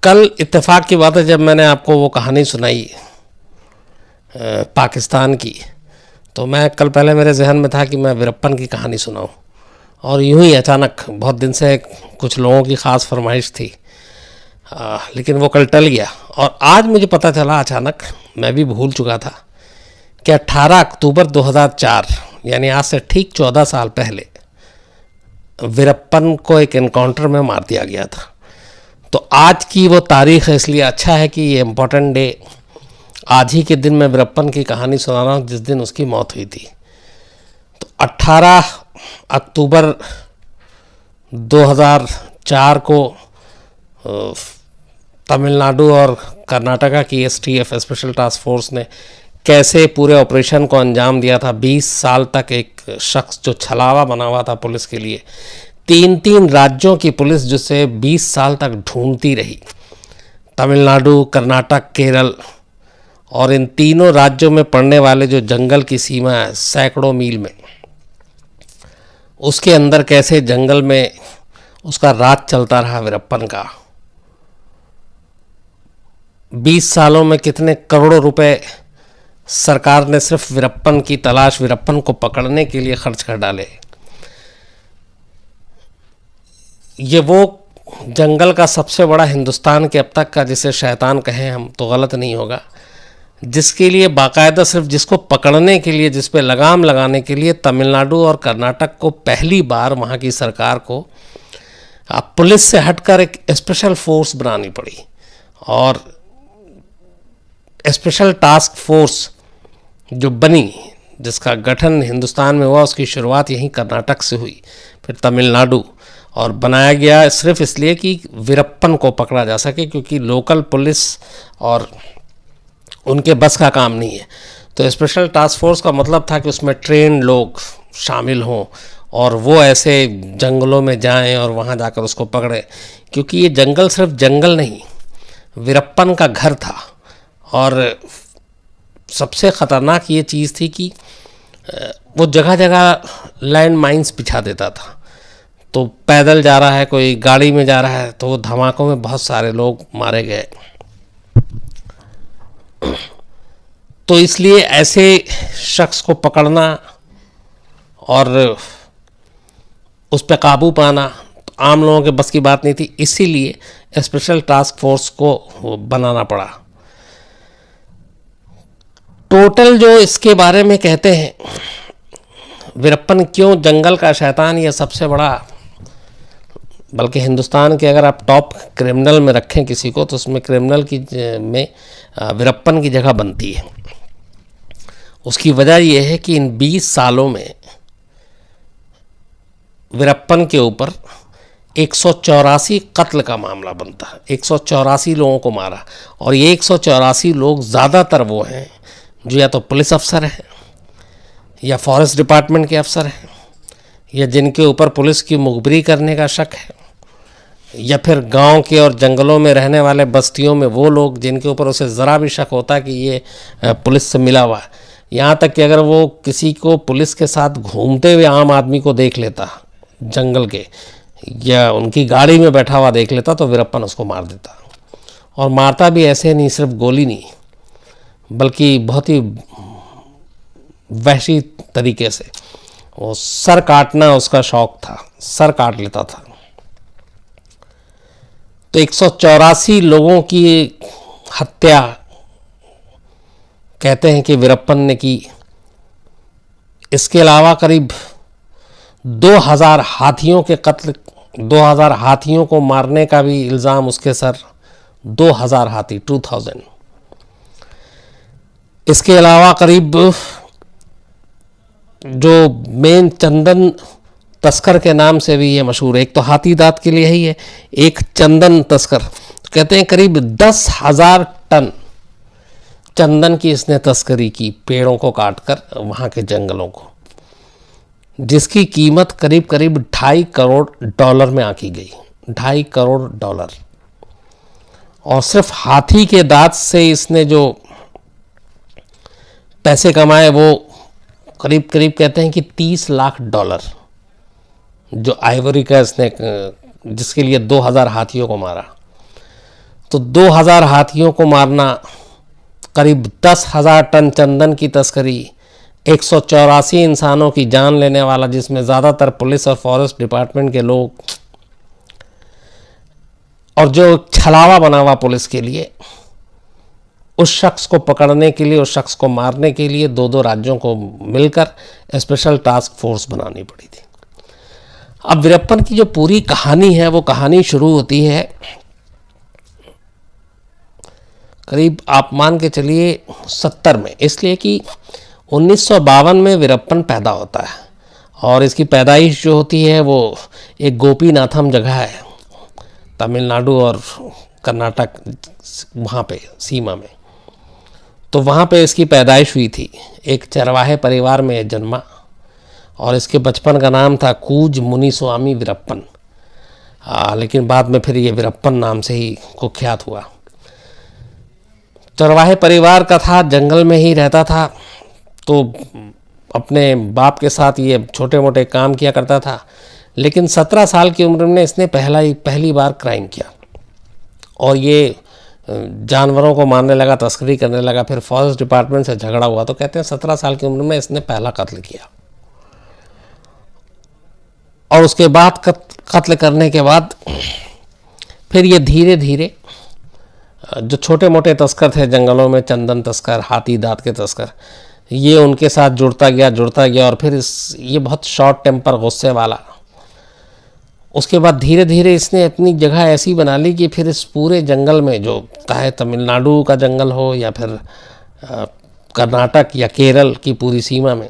कल इत्तेफाक की बात है, जब मैंने आपको वो कहानी सुनाई पाकिस्तान की, तो मैं कल पहले मेरे जहन में था कि मैं वीरप्पन की कहानी सुनाऊं, और यूं ही अचानक बहुत दिन से कुछ लोगों की ख़ास फरमाइश थी, लेकिन वो कल टल गया। और आज मुझे पता चला अचानक, मैं भी भूल चुका था, कि 18 अक्टूबर 2004 यानी आज से ठीक 14 साल पहले वीरप्पन को एक एनकाउंटर में मार दिया गया था। तो आज की वो तारीख़ है, इसलिए अच्छा है कि ये इम्पोर्टेंट डे आज ही के दिन मैं वीरप्पन की कहानी सुना रहा हूँ, जिस दिन उसकी मौत हुई थी। तो 18 अक्टूबर 2004 को तमिलनाडु और कर्नाटका की STF स्पेशल टास्क फोर्स ने कैसे पूरे ऑपरेशन को अंजाम दिया था। 20 साल तक एक शख्स जो छलावा बना हुआ था पुलिस के लिए, 3 राज्यों की पुलिस जिसे 20 साल तक ढूंढती रही, तमिलनाडु, कर्नाटक, केरल, और इन तीनों राज्यों में पड़ने वाले जो जंगल की सीमा है सैकड़ों मील में, उसके अंदर कैसे जंगल में उसका राज चलता रहा वीरप्पन का। 20 सालों में कितने करोड़ों रुपए सरकार ने सिर्फ वीरप्पन की तलाश, वीरप्पन को पकड़ने के लिए खर्च कर डाले। ये वो जंगल का सबसे बड़ा हिंदुस्तान के अब तक का, जिसे शैतान कहें हम तो गलत नहीं होगा, जिसके लिए बाकायदा सिर्फ जिसको पकड़ने के लिए, जिस पे लगाम लगाने के लिए तमिलनाडु और कर्नाटक को पहली बार वहाँ की सरकार को पुलिस से हटकर एक स्पेशल फोर्स बनानी पड़ी। और स्पेशल टास्क फोर्स जो बनी, जिसका गठन हिंदुस्तान में हुआ, उसकी शुरुआत यहीं कर्नाटक से हुई, फिर तमिलनाडु, और बनाया गया सिर्फ इसलिए कि वीरप्पन को पकड़ा जा सके, क्योंकि लोकल पुलिस और उनके बस का काम नहीं है। तो स्पेशल टास्क फोर्स का मतलब था कि उसमें ट्रेन लोग शामिल हों और वो ऐसे जंगलों में जाएं और वहाँ जाकर उसको पकड़ें, क्योंकि ये जंगल सिर्फ जंगल नहीं, वीरप्पन का घर था। और सबसे ख़तरनाक ये चीज़ थी कि वो जगह जगह लैंड माइंस बिछा देता था। तो पैदल जा रहा है, कोई गाड़ी में जा रहा है, तो वो धमाकों में बहुत सारे लोग मारे गए। तो इसलिए ऐसे शख्स को पकड़ना और उस पर काबू पाना तो आम लोगों के बस की बात नहीं थी, इसीलिए स्पेशल टास्क फोर्स को बनाना पड़ा। टोटल जो इसके बारे में कहते हैं, वीरप्पन क्यों जंगल का शैतान, यह सबसे बड़ा, बल्कि हिंदुस्तान के अगर आप टॉप क्रिमिनल में रखें किसी को, तो उसमें क्रिमिनल की में वीरप्पन की जगह बनती है। उसकी वजह यह है कि इन 20 सालों में वीरप्पन के ऊपर 184 कत्ल का मामला बनता है। 184 लोगों को मारा, और ये 184 लोग ज़्यादातर वो हैं जो या तो पुलिस अफसर हैं, या फॉरेस्ट डिपार्टमेंट के अफसर हैं, या जिनके ऊपर पुलिस की मुखबिरी करने का शक है, या फिर गांव के और जंगलों में रहने वाले बस्तियों में वो लोग जिनके ऊपर उसे ज़रा भी शक होता है कि ये पुलिस से मिला हुआ है। यहाँ तक कि अगर वो किसी को पुलिस के साथ घूमते हुए आम आदमी को देख लेता जंगल के, या उनकी गाड़ी में बैठा हुआ देख लेता, तो वीरप्पन उसको मार देता। और मारता भी ऐसे नहीं, सिर्फ गोली नहीं, बल्कि बहुत ही वहशी तरीके से। वो सर काटना उसका शौक था, सर काट लेता था। तो 184 लोगों की हत्या कहते हैं कि वीरप्पन ने की। इसके अलावा करीब 2000 हाथियों के कत्ल, 2000 हाथियों को मारने का भी इल्ज़ाम उसके सर, 2000 हाथी, 2000। इसके अलावा करीब जो मेन चंदन तस्कर के नाम से भी ये मशहूर है, एक तो हाथी दांत के लिए ही है, एक चंदन तस्कर, कहते हैं करीब 10,000 टन चंदन की इसने तस्करी की, पेड़ों को काटकर वहाँ के जंगलों को, जिसकी कीमत करीब करीब $2.5 करोड़ में आंकी गई, $2.5 करोड़। और सिर्फ हाथी के दांत से इसने जो पैसे कमाए वो करीब करीब कहते हैं कि $30 लाख, जो आइवरी का इसने, जिसके लिए 2000 हाथियों को मारा। तो 2000 हाथियों को मारना, करीब 10,000 टन चंदन की तस्करी, 184 इंसानों की जान लेने वाला, जिसमें ज़्यादातर पुलिस और फॉरेस्ट डिपार्टमेंट के लोग, और जो छलावा बना हुआ पुलिस के लिए, उस शख्स को पकड़ने के लिए, उस शख्स को मारने के लिए दो दो राज्यों को मिलकर स्पेशल टास्क फोर्स बनानी पड़ी थी। अब वीरप्पन की जो पूरी कहानी है, वो कहानी शुरू होती है करीब आप मान के चलिए 70 में, इसलिए कि 1952 में वीरप्पन पैदा होता है और इसकी पैदाइश जो होती है वो एक गोपीनाथम जगह है तमिलनाडु और कर्नाटक, वहाँ पे सीमा में। तो वहाँ पे इसकी पैदाइश हुई थी। एक चरवाहे परिवार में जन्मा और इसके बचपन का नाम था कूज मुनिस्वामी वीरप्पन, लेकिन बाद में फिर ये वीरप्पन नाम से ही कुख्यात हुआ। चरवाहे परिवार का था, जंगल में ही रहता था, तो अपने बाप के साथ ये छोटे मोटे काम किया करता था। लेकिन 17 साल की उम्र में इसने पहली बार क्राइम किया और ये जानवरों को मारने लगा, तस्करी करने लगा। फिर फॉरेस्ट डिपार्टमेंट से झगड़ा हुआ, तो कहते हैं 17 साल की उम्र में इसने पहला कत्ल किया। और उसके बाद कत्ल करने के बाद फिर ये धीरे धीरे जो छोटे मोटे तस्कर थे जंगलों में, चंदन तस्कर, हाथी दांत के तस्कर, ये उनके साथ जुड़ता गया और फिर ये बहुत शॉर्ट टेम्पर, गुस्से वाला। उसके बाद धीरे धीरे इसने अपनी जगह ऐसी बना ली कि फिर इस पूरे जंगल में, जो चाहे तमिलनाडु का जंगल हो या फिर कर्नाटक या केरल की पूरी सीमा में,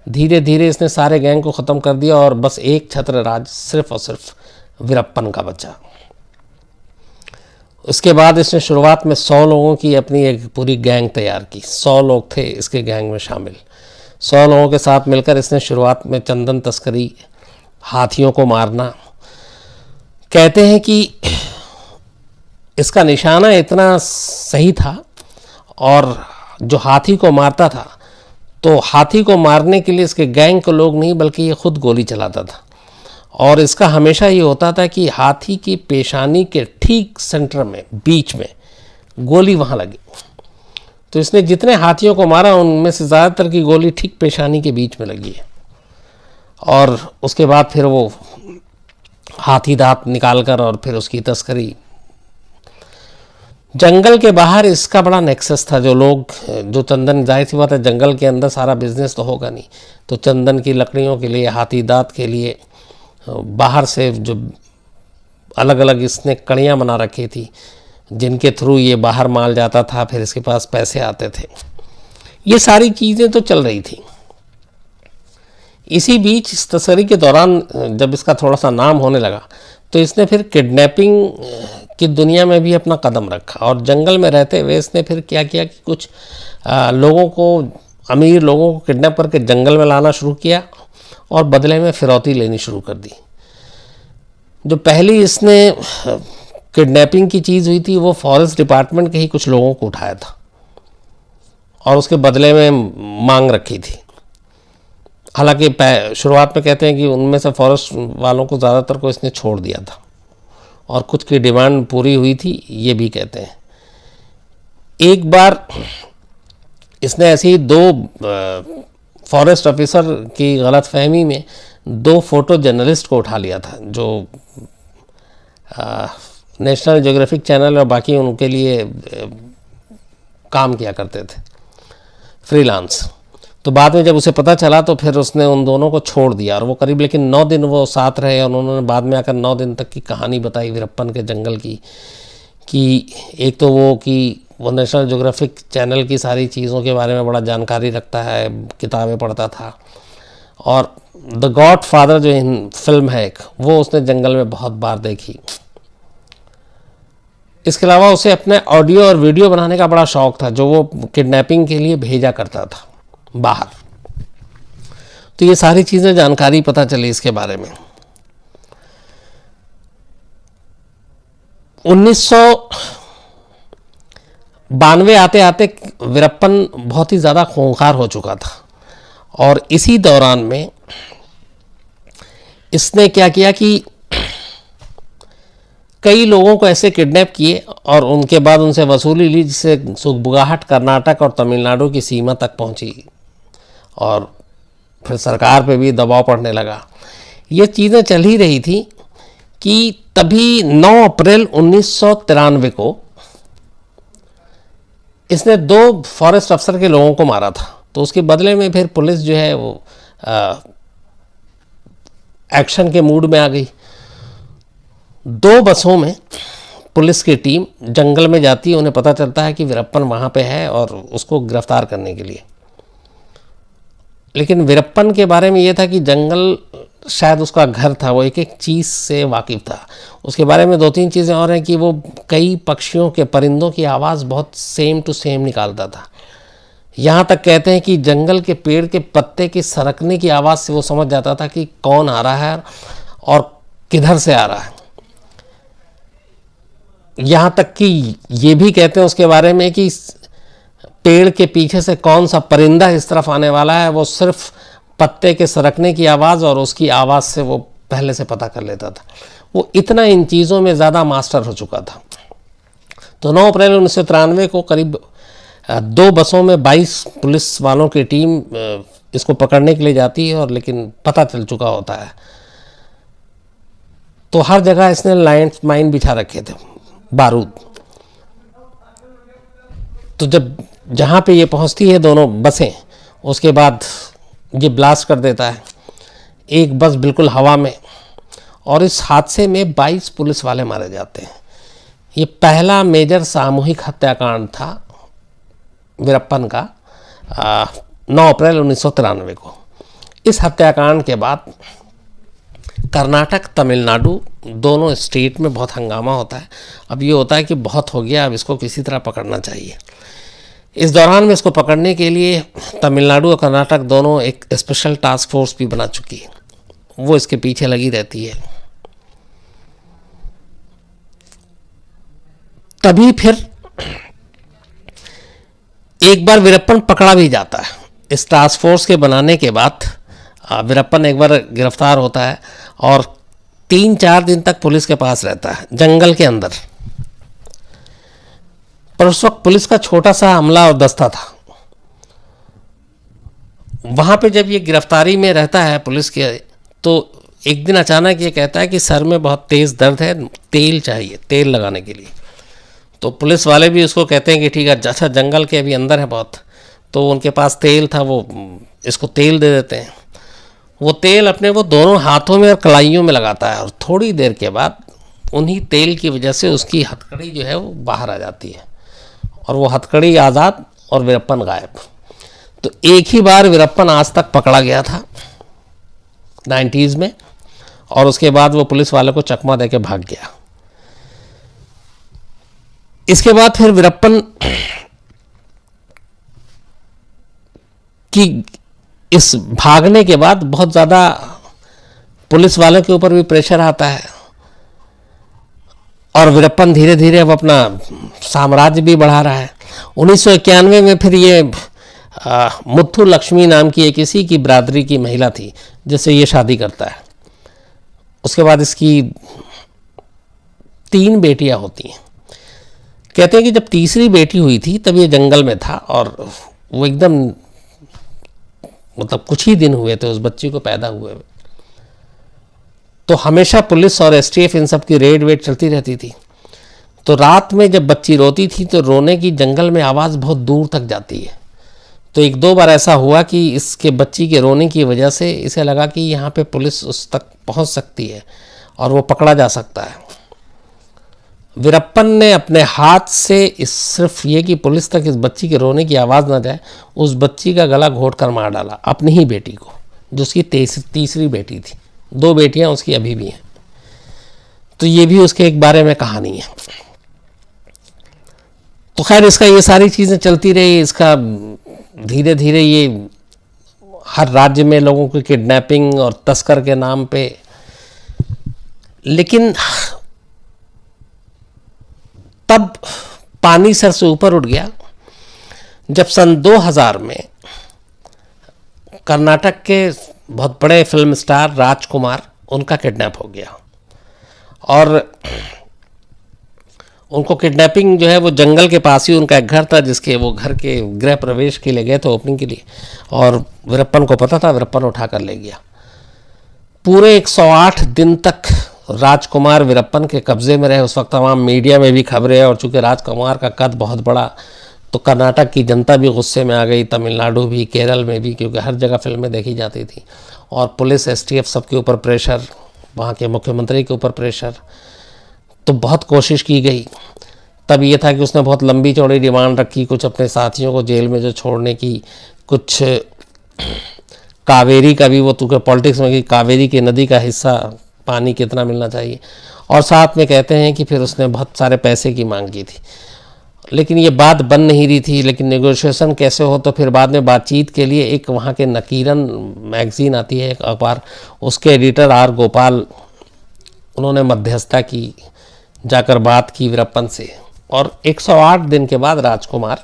धीरे धीरे इसने सारे गैंग को ख़त्म कर दिया और बस एक छत्र राज सिर्फ और सिर्फ वीरप्पन का बचा। उसके बाद इसने शुरुआत में 100 लोगों की अपनी एक पूरी गैंग तैयार की। 100 लोग थे इसके गैंग में शामिल। 100 लोगों के साथ मिलकर इसने शुरुआत में चंदन तस्करी, हाथियों को मारना। कहते हैं कि इसका निशाना इतना सही था और जो हाथी को मारता था, तो हाथी को मारने के लिए इसके गैंग के लोग नहीं बल्कि ये खुद गोली चलाता था। और इसका हमेशा ये होता था कि हाथी की पेशानी के ठीक सेंटर में, बीच में गोली वहाँ लगी। तो इसने जितने हाथियों को मारा उनमें से ज़्यादातर की गोली ठीक पेशानी के बीच में लगी है। और उसके बाद फिर वो हाथी दांत निकाल कर और फिर उसकी तस्करी। जंगल के बाहर इसका बड़ा नेक्सस था। जो लोग, जो चंदन, जाहिर सी बात है जंगल के अंदर सारा बिजनेस तो होगा नहीं, तो चंदन की लकड़ियों के लिए, हाथी दांत के लिए बाहर से जो अलग अलग इसने कड़ियाँ बना रखी थी जिनके थ्रू ये बाहर माल जाता था, फिर इसके पास पैसे आते थे। ये सारी चीज़ें तो चल रही थी। इसी बीच इस तस्करी के दौरान जब इसका थोड़ा सा नाम होने लगा, तो इसने फिर किडनैपिंग की दुनिया में भी अपना कदम रखा। और जंगल में रहते हुए इसने फिर क्या किया कि कुछ लोगों को, अमीर लोगों को किडनैप करके जंगल में लाना शुरू किया और बदले में फिरौती लेनी शुरू कर दी। जो पहली इसने किडनैपिंग की चीज़ हुई थी वो फॉरेस्ट डिपार्टमेंट के ही कुछ लोगों को उठाया था और उसके बदले में मांग रखी थी। हालांकि शुरुआत में कहते हैं कि उनमें से फॉरेस्ट वालों को, ज़्यादातर को इसने छोड़ दिया था और कुछ की डिमांड पूरी हुई थी, ये भी कहते हैं। एक बार इसने ऐसे ही 2 फॉरेस्ट ऑफिसर की गलतफहमी में 2 फोटो जर्नलिस्ट को उठा लिया था, जो नेशनल ज्योग्राफिक चैनल और बाकी उनके लिए काम किया करते थे, फ्रीलांस। तो बाद में जब उसे पता चला तो फिर उसने उन दोनों को छोड़ दिया और वो करीब, लेकिन 9 दिन वो साथ रहे और उन्होंने बाद में आकर 9 दिन तक की कहानी बताई वीरप्पन के जंगल की। कि एक तो वो कि वो नेशनल ज्योग्राफिक चैनल की सारी चीज़ों के बारे में बड़ा जानकारी रखता है, किताबें पढ़ता था। और द गॉड फादर जो फिल्म है एक, वो उसने जंगल में बहुत बार देखी। इसके अलावा उसे अपने ऑडियो और वीडियो बनाने का बड़ा शौक़ था, जो वो किडनैपिंग के लिए भेजा करता था बाहर। तो ये सारी चीज़ें, जानकारी पता चली इसके बारे में। 1992 आते आते वीरप्पन बहुत ही ज़्यादा खूंखार हो चुका था और इसी दौरान में इसने क्या किया कि कई लोगों को ऐसे किडनैप किए और उनके बाद उनसे वसूली ली, जिससे सुगबुगाहट कर्नाटक और तमिलनाडु की सीमा तक पहुंची और फिर सरकार पे भी दबाव पड़ने लगा। ये चीज़ें चल ही रही थी कि तभी 9 अप्रैल 1993 को इसने 2 फॉरेस्ट अफसर के लोगों को मारा था। तो उसके बदले में फिर पुलिस जो है वो एक्शन के मूड में आ गई। 2 बसों में पुलिस की टीम जंगल में जाती है, उन्हें पता चलता है कि वीरप्पन वहाँ पे है और उसको गिरफ्तार करने के लिए। लेकिन वीरप्पन के बारे में ये था कि जंगल शायद उसका घर था, वो एक एक चीज़ से वाकिफ़ था। उसके बारे में 2-3 चीज़ें और हैं कि वो कई पक्षियों के, परिंदों की आवाज़ बहुत सेम टू सेम निकालता था। यहाँ तक कहते हैं कि जंगल के पेड़ के पत्ते के सरकने की आवाज़ से वो समझ जाता था कि कौन आ रहा है और किधर से आ रहा है। यहाँ तक कि ये भी कहते हैं उसके बारे में कि पेड़ के पीछे से कौन सा परिंदा इस तरफ आने वाला है, वो सिर्फ पत्ते के सरकने की आवाज़ और उसकी आवाज़ से वो पहले से पता कर लेता था। वो इतना इन चीज़ों में ज़्यादा मास्टर हो चुका था। तो 9 अप्रैल 1993 को करीब 2 बसों में 22 पुलिस वालों की टीम इसको पकड़ने के लिए जाती है, और लेकिन पता चल चुका होता है। तो हर जगह इसने लैंड माइन बिछा रखे थे, बारूद। तो जब जहाँ पे ये पहुँचती है दोनों बसें, उसके बाद ये ब्लास्ट कर देता है, एक बस बिल्कुल हवा में, और इस हादसे में 22 पुलिस वाले मारे जाते हैं। ये पहला मेजर सामूहिक हत्याकांड था वीरप्पन का 9 अप्रैल 1993 को। इस हत्याकांड के बाद कर्नाटक, तमिलनाडु दोनों स्टेट में बहुत हंगामा होता है। अब ये होता है कि बहुत हो गया, अब इसको किसी तरह पकड़ना चाहिए। इस दौरान में इसको पकड़ने के लिए तमिलनाडु और कर्नाटक दोनों एक स्पेशल टास्क फोर्स भी बना चुकी है, वो इसके पीछे लगी रहती है। तभी फिर एक बार वीरप्पन पकड़ा भी जाता है। इस टास्क फोर्स के बनाने के बाद वीरप्पन एक बार गिरफ्तार होता है और 3-4 दिन तक पुलिस के पास रहता है, जंगल के अंदर। पर उस वक्त पुलिस का छोटा सा हमला और दस्ता था। वहाँ पे जब ये गिरफ्तारी में रहता है पुलिस के, तो एक दिन अचानक ये कहता है कि सर में बहुत तेज़ दर्द है, तेल चाहिए, तेल लगाने के लिए। तो पुलिस वाले भी उसको कहते हैं कि ठीक है, अच्छा जंगल के अभी अंदर है बहुत, तो उनके पास तेल था, वो इसको तेल दे देते हैं। वो तेल अपने वो दोनों हाथों में और कलाइयों में लगाता है, और थोड़ी देर के बाद उन्हीं तेल की वजह से उसकी हथकड़ी जो है वो बाहर आ जाती है, और वो हथकड़ी आज़ाद और वीरप्पन गायब। तो एक ही बार वीरप्पन आज तक पकड़ा गया था 90s में, और उसके बाद वो पुलिस वाले को चकमा देके भाग गया। इसके बाद फिर वीरप्पन की इस भागने के बाद बहुत ज़्यादा पुलिस वालों के ऊपर भी प्रेशर आता है, और वीरप्पन धीरे धीरे अब अपना साम्राज्य भी बढ़ा रहा है। 1991 में फिर ये मुथु लक्ष्मी नाम की एक इसी की बिरादरी की महिला थी जिससे ये शादी करता है। उसके बाद इसकी 3 बेटियां होती हैं। कहते हैं कि जब तीसरी बेटी हुई थी तब ये जंगल में था, और वो एकदम मतलब कुछ ही दिन हुए थे उस बच्ची को पैदा हुए। तो हमेशा पुलिस और एसटीएफ इन सब की रेड वेड चलती रहती थी। तो रात में जब बच्ची रोती थी तो रोने की जंगल में आवाज़ बहुत दूर तक जाती है। तो 1-2 बार ऐसा हुआ कि इसके बच्ची के रोने की वजह से इसे लगा कि यहाँ पे पुलिस उस तक पहुँच सकती है और वो पकड़ा जा सकता है। वीरप्पन ने अपने हाथ से सिर्फ ये कि पुलिस तक इस बच्ची के रोने की आवाज़ ना जाए, उस बच्ची का गला घोट कर मार डाला, अपनी ही बेटी को, जो उसकी तीसरी बेटी थी। 2 बेटियां उसकी अभी भी हैं। तो ये भी उसके एक बारे में कहानी है। तो खैर इसका ये सारी चीज़ें चलती रही। इसका धीरे धीरे ये हर राज्य में लोगों की किडनैपिंग और तस्कर के नाम पे, लेकिन तब पानी सर से ऊपर उठ गया जब सन 2000 में कर्नाटक के बहुत बड़े फिल्म स्टार राजकुमार, उनका किडनैप हो गया। और उनको किडनैपिंग जो है वो जंगल के पास ही उनका एक घर था, जिसके वो घर के गृह प्रवेश के लिए गए थे, ओपनिंग के लिए, और वीरप्पन को पता था, वीरप्पन उठा कर ले गया। पूरे 108 दिन तक राजकुमार वीरप्पन के कब्जे में रहे। उस वक्त तमाम मीडिया में भी खबरें, और चूंकि राजकुमार का कद बहुत बड़ा, तो कर्नाटक की जनता भी गुस्से में आ गई, तमिलनाडु भी, केरल में भी, क्योंकि हर जगह फिल्में देखी जाती थी, और पुलिस, एसटीएफ सबके ऊपर प्रेशर, वहाँ के मुख्यमंत्री के ऊपर प्रेशर। तो बहुत कोशिश की गई। तब ये था कि उसने बहुत लंबी चौड़ी डिमांड रखी, कुछ अपने साथियों को जेल में जो छोड़ने की, कुछ कावेरी का भी, वो तो पॉलिटिक्स में कि कावेरी की नदी का हिस्सा पानी कितना मिलना चाहिए, और साथ में कहते हैं कि फिर उसने बहुत सारे पैसे की मांग की थी। लेकिन ये बात बन नहीं रही थी। लेकिन नेगोशिएशन कैसे हो, तो फिर बाद में बातचीत के लिए एक वहाँ के नकीरन मैगज़ीन आती है, एक अखबार, उसके एडिटर आर गोपाल, उन्होंने मध्यस्थता की, जाकर बात की वीरप्पन से, और 108 दिन के बाद राजकुमार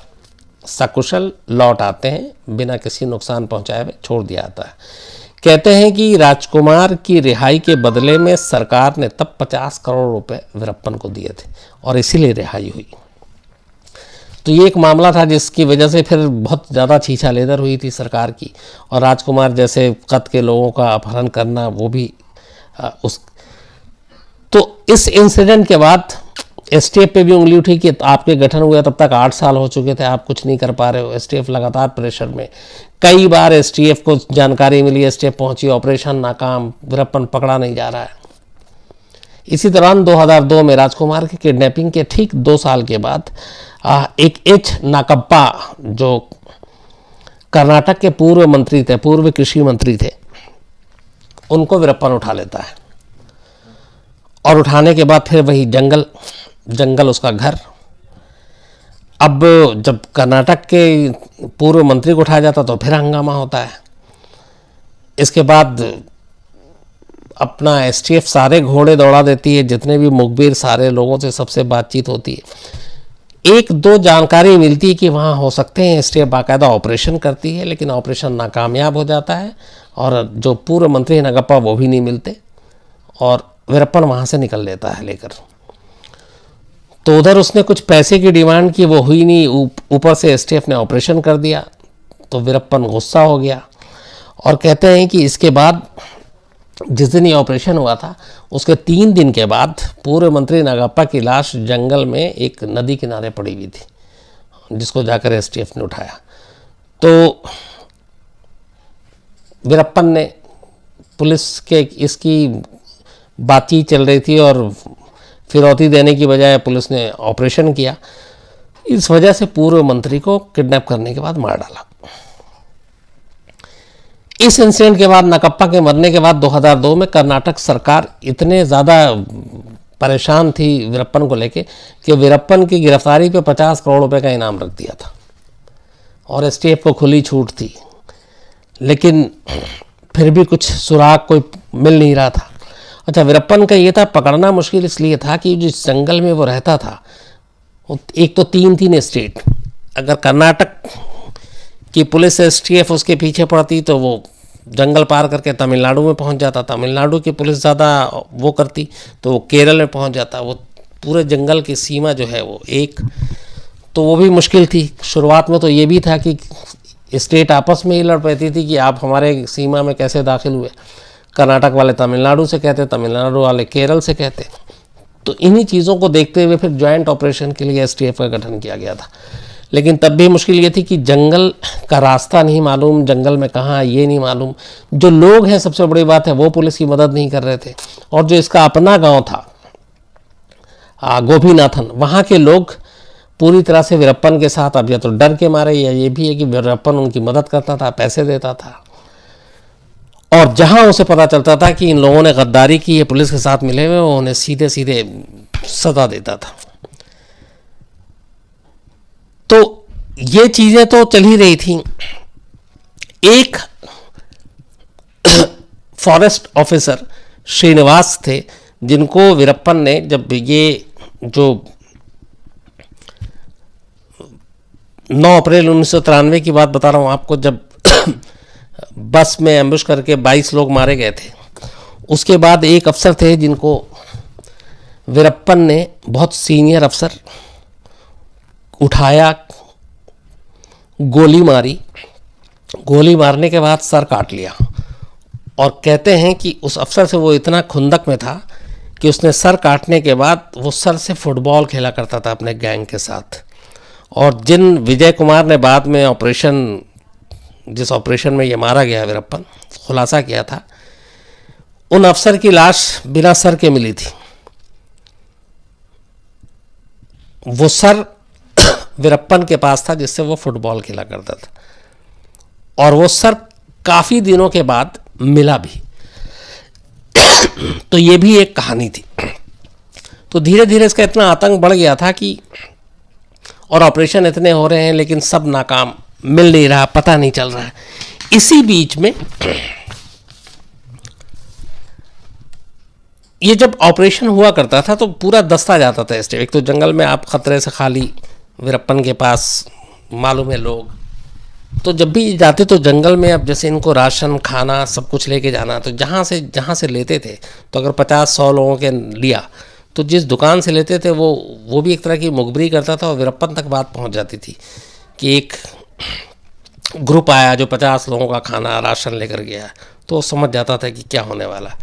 सकुशल लौट आते हैं, बिना किसी नुकसान पहुंचाए हुए छोड़ दिया जाता है। कहते हैं कि राजकुमार की रिहाई के बदले में सरकार ने तब 50 करोड़ रुपए वीरप्पन को दिए थे, और इसीलिए रिहाई हुई। तो ये एक मामला था जिसकी वजह से फिर बहुत ज़्यादा छीछा लेदर हुई थी सरकार की, और राजकुमार जैसे कद के लोगों का अपहरण करना, वो भी तो इस इंसिडेंट के बाद एसटीएफ पे भी उंगली उठी कि आपके गठन हुए तब तक 8 साल हो चुके थे, आप कुछ नहीं कर पा रहे हो। एसटीएफ लगातार प्रेशर में, कई बार एसटीएफ को जानकारी मिली, एसटीएफ पहुंची, ऑपरेशन नाकाम, वीरप्पन पकड़ा नहीं जा रहा है। इसी दौरान 2002 में राजकुमार की किडनैपिंग के ठीक 2 साल के बाद एक एच नाकप्पा, जो कर्नाटक के पूर्व मंत्री थे, पूर्व कृषि मंत्री थे, उनको वीरप्पन उठा लेता है, और उठाने के बाद फिर वही जंगल उसका घर। अब जब कर्नाटक के पूर्व मंत्री को उठाया जाता तो फिर हंगामा होता है। इसके बाद अपना एसटीएफ सारे घोड़े दौड़ा देती है, जितने भी मुखबिर, सारे लोगों से सबसे बातचीत होती है। 1-2 जानकारी मिलती है कि वहाँ हो सकते हैं, एसटीएफ बाकायदा ऑपरेशन करती है, लेकिन ऑपरेशन नाकामयाब हो जाता है, और जो पूर्व मंत्री नागप्पा वो भी नहीं मिलते, और वीरप्पन वहाँ से निकल लेता है लेकर। तो उधर उसने कुछ पैसे की डिमांड की, वो हुई नहीं, ऊपर से एसटीएफ ने ऑपरेशन कर दिया, तो वीरप्पन गुस्सा हो गया। और कहते हैं कि इसके बाद जिस दिन ये ऑपरेशन हुआ था, उसके 3 दिन के बाद पूर्व मंत्री नागप्पा की लाश जंगल में एक नदी किनारे पड़ी हुई थी, जिसको जाकर एसटीएफ ने उठाया। तो वीरप्पन ने, पुलिस के इसकी बातचीत चल रही थी, और फिरौती देने की बजाय पुलिस ने ऑपरेशन किया। इस वजह से पूर्व मंत्री को किडनैप करने के बाद मार डाला। इस इंसिडेंट के बाद, नागप्पा के मरने के बाद 2002 में कर्नाटक सरकार इतने ज़्यादा परेशान थी वीरप्पन को लेके कि वीरप्पन की गिरफ्तारी पे 50 करोड़ रुपए का इनाम रख दिया था, और एसटीएफ को खुली छूट थी। लेकिन फिर भी कुछ सुराग कोई मिल नहीं रहा था। अच्छा, वीरप्पन का ये था, पकड़ना मुश्किल इसलिए था कि जिस जंगल में वो रहता था, एक तो 3 स्टेट, अगर कर्नाटक की पुलिस एसटीएफ उसके पीछे पड़ती तो वो जंगल पार करके तमिलनाडु में पहुंच जाता, तमिलनाडु की पुलिस ज़्यादा वो करती तो वो केरल में पहुंच जाता, वो पूरे जंगल की सीमा जो है वो एक, तो वो भी मुश्किल थी। शुरुआत में तो ये भी था कि स्टेट आपस में ही लड़ पाती थी कि आप हमारे सीमा में कैसे दाखिल हुए। कर्नाटक वाले तमिलनाडु से कहते, तमिलनाडु वाले केरल से कहते। तो इन्हीं चीज़ों को देखते हुए फिर जॉइंट ऑपरेशन के लिए एसटीएफ का गठन किया गया था। लेकिन तब भी मुश्किल ये थी कि जंगल का रास्ता नहीं मालूम, जंगल में कहाँ ये नहीं मालूम, जो लोग हैं, सबसे बड़ी बात है, वो पुलिस की मदद नहीं कर रहे थे। और जो इसका अपना गांव था गोपीनाथन, वहाँ के लोग पूरी तरह से वीरप्पन के साथ, अब या तो डर के मारे, या ये भी है कि वीरप्पन उनकी मदद करता था, पैसे देता था। और जहाँ उसे पता चलता था कि इन लोगों ने गद्दारी की है, पुलिस के साथ मिले हुए, वो उन्हें सीधे सीधे सजा देता था। तो ये चीज़ें तो चल ही रही थी। एक फॉरेस्ट ऑफिसर श्रीनिवास थे, जिनको वीरप्पन ने, जब ये जो 9 अप्रैल 1993 की बात बता रहा हूँ आपको, जब बस में एम्बुश करके 22 लोग मारे गए थे, उसके बाद एक अफसर थे जिनको वीरप्पन ने बहुत सीनियर अफसर उठाया, गोली मारी, गोली मारने के बाद सर काट लिया। और कहते हैं कि उस अफसर से वो इतना खुंदक में था कि उसने सर काटने के बाद वो सर से फुटबॉल खेला करता था अपने गैंग के साथ। और जिन विजय कुमार ने बाद में जिस ऑपरेशन में ये मारा गया वीरप्पन, खुलासा किया था, उन अफसर की लाश बिना सर के मिली थी। वो सर वीरप्पन के पास था जिससे वो फुटबॉल खेला करता था, और वो सर काफ़ी दिनों के बाद मिला भी। तो ये भी एक कहानी थी। तो धीरे धीरे इसका इतना आतंक बढ़ गया था कि, और ऑपरेशन इतने हो रहे हैं लेकिन सब नाकाम, मिल नहीं रहा, पता नहीं चल रहा है। इसी बीच में ये जब ऑपरेशन हुआ करता था तो पूरा दस्ता जाता था स्टेट। एक तो जंगल में आप खतरे से खाली, वीरप्पन के पास मालूम है लोग, तो जब भी जाते तो जंगल में, अब जैसे इनको राशन खाना सब कुछ लेके जाना, तो जहाँ से लेते थे, तो अगर 50-100 लोगों के लिया तो जिस दुकान से लेते थे वो भी एक तरह की मुखबिरी करता था, और वीरप्पन तक बात पहुंच जाती थी कि एक ग्रुप आया जो 50 लोगों का खाना राशन लेकर गया, तो वो समझ जाता था कि क्या होने वाला।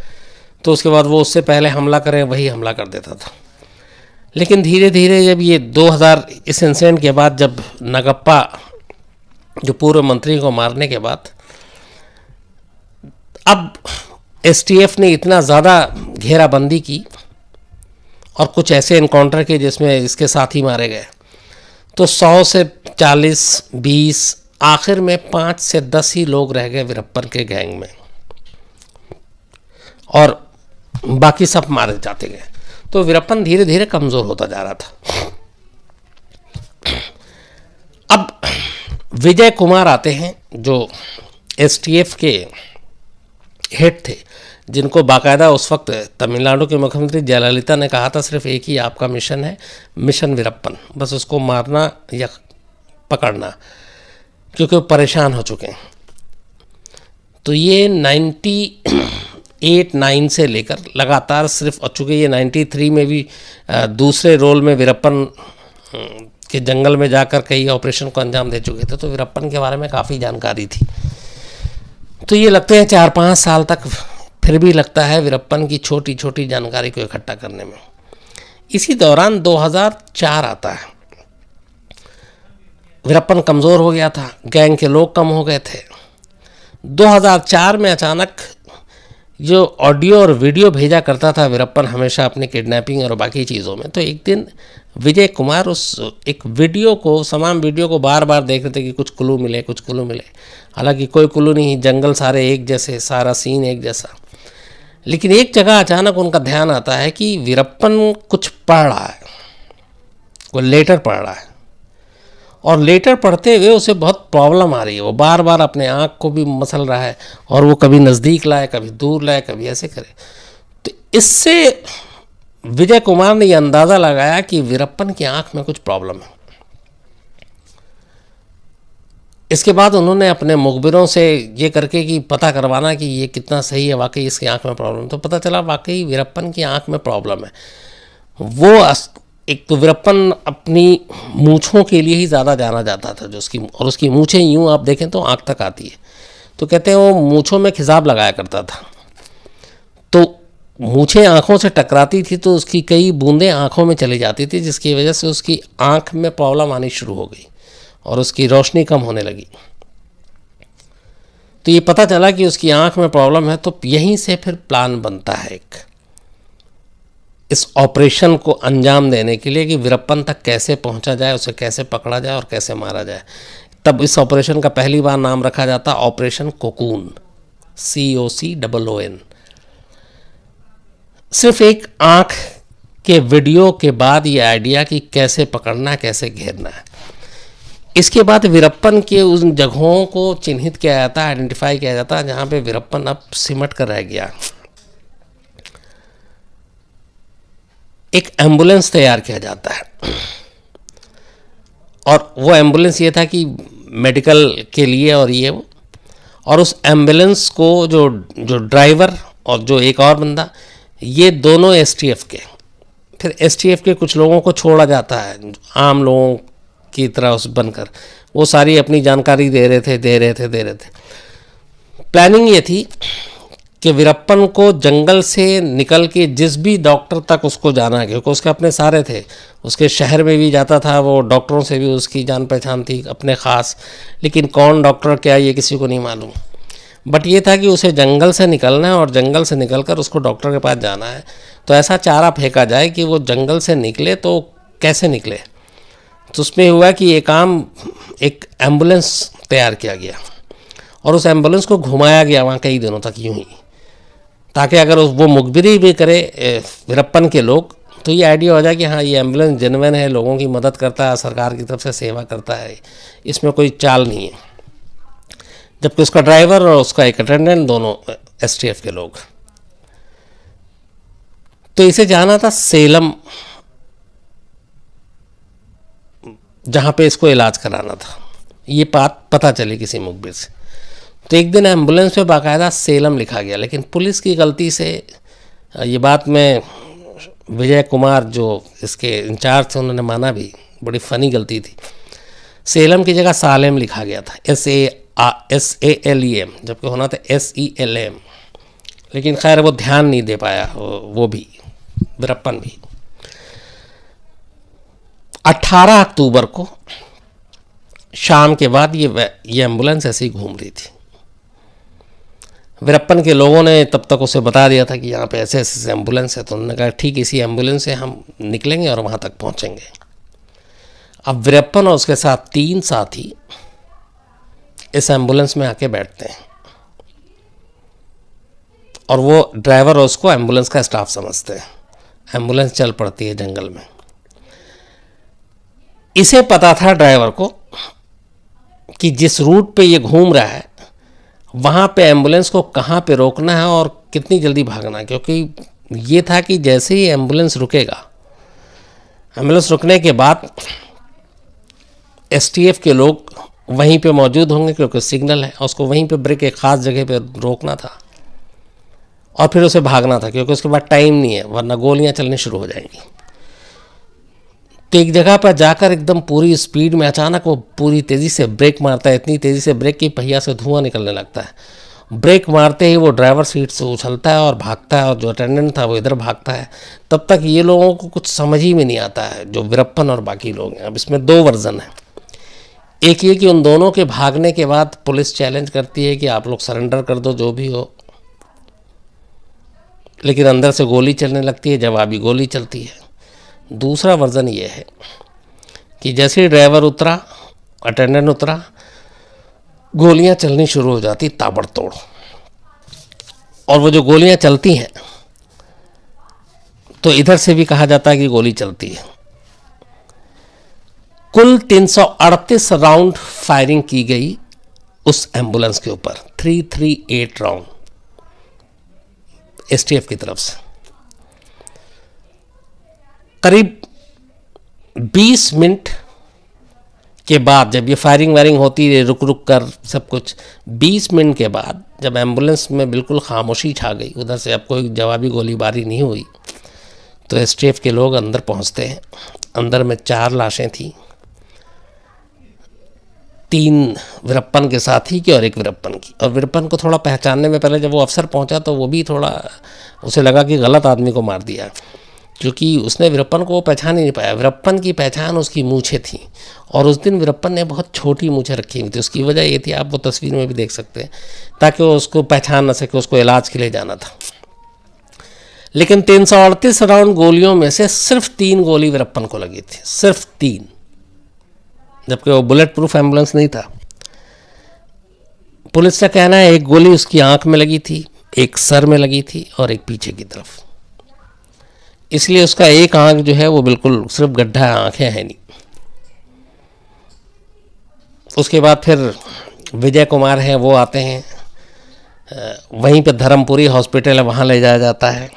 तो उसके बाद वो उससे पहले हमला करें वही हमला कर देता था। लेकिन धीरे धीरे जब ये 2000 इस इंसिडेंट के बाद, जब नगप्पा जो पूर्व मंत्री को मारने के बाद, अब एसटीएफ ने इतना ज़्यादा घेराबंदी की और कुछ ऐसे इनकाउंटर किए जिसमें इसके साथी मारे गए, तो 100 से 40, 20, आखिर में 5 से 10 ही लोग रह गए वीरप्पन के गैंग में, और बाकी सब मारे जाते गए। तो वीरप्पन धीरे धीरे कमज़ोर होता जा रहा था। अब विजय कुमार आते हैं जो एसटीएफ के हेड थे, जिनको बाकायदा उस वक्त तमिलनाडु के मुख्यमंत्री जयललिता ने कहा था सिर्फ एक ही आपका मिशन है, मिशन वीरप्पन, बस उसको मारना या पकड़ना, क्योंकि वो परेशान हो चुके हैं। तो ये 98-9 से लेकर लगातार सिर्फ, और चूँकि ये 93 में भी दूसरे रोल में वीरप्पन के जंगल में जाकर कई ऑपरेशन को अंजाम दे चुके थे, तो वीरप्पन के बारे में काफ़ी जानकारी थी। तो ये लगते हैं 4-5 साल तक फिर भी लगता है वीरप्पन की छोटी छोटी जानकारी को इकट्ठा करने में। इसी दौरान 2004 आता है। वीरप्पन कमज़ोर हो गया था, गैंग के लोग कम हो गए थे। 2004 में अचानक जो ऑडियो और वीडियो भेजा करता था वीरप्पन हमेशा अपनी किडनैपिंग और बाकी चीज़ों में, तो एक दिन विजय कुमार उस एक वीडियो को, समान वीडियो को बार बार देख रहे थे कि कुछ क्लू मिले, कुछ क्लू मिले। हालांकि कोई क्लू नहीं, जंगल सारे एक जैसे, सारा सीन एक जैसा। लेकिन एक जगह अचानक उनका ध्यान आता है कि वीरप्पन कुछ पढ़ रहा है, वो लेटर पढ़ रहा है, और लेटर पढ़ते हुए उसे बहुत प्रॉब्लम आ रही है। वो बार बार अपने आँख को भी मसल रहा है, और वो कभी नज़दीक लाए, कभी दूर लाए, कभी ऐसे करे। तो इससे विजय कुमार ने यह अंदाज़ा लगाया कि वीरप्पन की आँख में कुछ प्रॉब्लम है। इसके बाद उन्होंने अपने मुखबिरों से ये करके कि पता करवाना कि ये कितना सही है, वाकई इसकी आँख में प्रॉब्लम। तो पता चला वाकई वीरप्पन की आँख में प्रॉब्लम है। वो एक तो वीरप्पन अपनी मूँछों के लिए ही ज़्यादा जाना जाता था, जो उसकी मूँछें यूँ आप देखें तो आँख तक आती है। तो कहते हैं वो मूँछों में खिजाब लगाया करता था, तो मूँछें आँखों से टकराती थी तो उसकी कई बूंदें आँखों में चली जाती थी, जिसकी वजह से उसकी आँख में प्रॉब्लम आनी शुरू हो गई और उसकी रोशनी कम होने लगी। तो ये पता चला कि उसकी आँख में प्रॉब्लम है, तो यहीं से फिर प्लान बनता है एक, इस ऑपरेशन को अंजाम देने के लिए कि वीरप्पन तक कैसे पहुंचा जाए, उसे कैसे पकड़ा जाए और कैसे मारा जाए। तब इस ऑपरेशन का पहली बार नाम रखा जाता ऑपरेशन कोकून, COCOON। सिर्फ एक आँख के वीडियो के बाद ये आइडिया कि कैसे पकड़ना है, कैसे घेरना है। इसके बाद वीरप्पन के उन जगहों को चिन्हित किया जाता, आइडेंटिफाई किया जाता जहाँ पे वीरप्पन अब सिमट कर रह गया। एक एम्बुलेंस तैयार किया जाता है, और वो एम्बुलेंस ये था कि मेडिकल के लिए, और उस एम्बुलेंस को जो ड्राइवर और जो एक और बंदा, ये दोनों एसटीएफ के, फिर एसटीएफ के कुछ लोगों को छोड़ा जाता है आम लोगों की तरह उस बनकर, वो सारी अपनी जानकारी दे रहे थे। प्लानिंग ये थी कि वीरप्पन को जंगल से निकल के जिस भी डॉक्टर तक उसको जाना है, क्योंकि उसके अपने सारे थे, उसके शहर में भी जाता था, वो डॉक्टरों से भी उसकी जान पहचान थी अपने ख़ास, लेकिन कौन डॉक्टर क्या ये किसी को नहीं मालूम। बट ये था कि उसे जंगल से निकलना है और जंगल से निकलकर उसको डॉक्टर के पास जाना है, तो ऐसा चारा फेंका जाए कि वो जंगल से निकले तो कैसे निकले। तो उसमें हुआ कि ये काम, एक एम्बुलेंस तैयार किया गया और उस एम्बुलेंस को घुमाया गया वहाँ कई दिनों तक यूं ही, ताकि अगर वो मुखबिरी भी करे वीरप्पन के लोग तो ये आइडिया हो जाए कि हाँ ये एम्बुलेंस जेन्युइन है, लोगों की मदद करता है, सरकार की तरफ से सेवा करता है, इसमें कोई चाल नहीं है। जबकि उसका ड्राइवर और उसका एक अटेंडेंट दोनों एसटीएफ के लोग। तो इसे जाना था सेलम, जहाँ पे इसको इलाज कराना था। ये बात पता चली किसी मुखबिर से। तो एक दिन एम्बुलेंस पे बाकायदा सेलम लिखा गया, लेकिन पुलिस की गलती से, ये बात में विजय कुमार जो इसके इंचार्ज थे उन्होंने माना भी, बड़ी फ़नी गलती थी। सेलम की जगह सालेम लिखा गया था, SALEM, जबकि होना था SELM। लेकिन खैर वो ध्यान नहीं दे पाया, वो भी वीरप्पन भी। 18 अक्टूबर को शाम के बाद ये एम्बुलेंस ऐसे ही घूम रही थी। वीरप्पन के लोगों ने तब तक उसे बता दिया था कि यहाँ पे ऐसे ऐसे एम्बुलेंस है, तो उन्होंने कहा ठीक, इसी एम्बुलेंस से हम निकलेंगे और वहाँ तक पहुँचेंगे। अब वीरप्पन और उसके साथ 3 साथी इस एम्बुलेंस में आके बैठते हैं और वो ड्राइवर और उसको एम्बुलेंस का स्टाफ समझते हैं। एम्बुलेंस चल पड़ती है जंगल में। इसे पता था ड्राइवर को कि जिस रूट पे ये घूम रहा है वहाँ पे एम्बुलेंस को कहाँ पे रोकना है और कितनी जल्दी भागना है, क्योंकि ये था कि जैसे ही एम्बुलेंस रुकेगा, एम्बुलेंस रुकने के बाद एसटीएफ के लोग वहीं पे मौजूद होंगे, क्योंकि सिग्नल है, उसको वहीं पे ब्रेक एक ख़ास जगह पे रोकना था और फिर उसे भागना था, क्योंकि उसके बाद टाइम नहीं है, वरना गोलियां चलनी शुरू हो जाएंगी। तो एक जगह पर जाकर एकदम पूरी स्पीड में अचानक वो पूरी तेज़ी से ब्रेक मारता है, इतनी तेज़ी से ब्रेक कि पहिया से धुआं निकलने लगता है। ब्रेक मारते ही वो ड्राइवर सीट से उछलता है और भागता है, और जो अटेंडेंट था वो इधर भागता है। तब तक ये लोगों को कुछ समझ ही में नहीं आता है, जो वीरप्पन और बाकी लोग हैं। अब इसमें 2 वर्जन है। एक ये कि उन दोनों के भागने के बाद पुलिस चैलेंज करती है कि आप लोग सरेंडर कर दो जो भी हो, लेकिन अंदर से गोली चलने लगती है, जवाबी गोली चलती है। दूसरा वर्जन ये है कि जैसे ही ड्राइवर उतरा, अटेंडेंट उतरा, गोलियां चलनी शुरू हो जाती ताबड़तोड़, और वो जो गोलियां चलती हैं तो इधर से भी कहा जाता है कि गोली चलती है। कुल 338 राउंड फायरिंग की गई उस एम्बुलेंस के ऊपर, 338 राउंड एसटीएफ की तरफ से। करीब 20 मिनट के बाद, जब ये फायरिंग वायरिंग होती है रुक रुक कर सब कुछ, 20 मिनट के बाद जब एम्बुलेंस में बिल्कुल खामोशी छा गई, उधर से अब कोई जवाबी गोलीबारी नहीं हुई, तो एसटीएफ के लोग अंदर पहुंचते हैं। अंदर में 4 लाशें थी, 3 वीरप्पन के साथी की और 1 वीरप्पन की। और वीरप्पन को थोड़ा पहचानने में पहले जब वो अफसर पहुंचा तो वो भी थोड़ा, उसे लगा कि गलत आदमी को मार दिया, क्योंकि उसने वीरप्पन को पहचान ही नहीं पाया। वीरप्पन की पहचान उसकी मूछें थी, और उस दिन वीरप्पन ने बहुत छोटी मूछें रखी हुई थी। उसकी वजह ये थी, आप वो तस्वीर में भी देख सकते हैं, ताकि वो उसको पहचान न सके, उसको इलाज के लिए जाना था। लेकिन 338 राउंड गोलियों में से सिर्फ 3 गोली वीरप्पन को लगी थी, सिर्फ 3, जबकि वो बुलेट प्रूफ एम्बुलेंस नहीं था। पुलिस का कहना है 1 गोली उसकी आंख में लगी थी, 1 सर में लगी थी और 1 पीछे की तरफ। इसलिए उसका 1 आंख जो है वो बिल्कुल सिर्फ गड्ढा, आंखें हैं नहीं। उसके बाद फिर विजय कुमार हैं, वो आते हैं, वहीं पे धर्मपुरी हॉस्पिटल है, वहाँ ले जाया जाता है।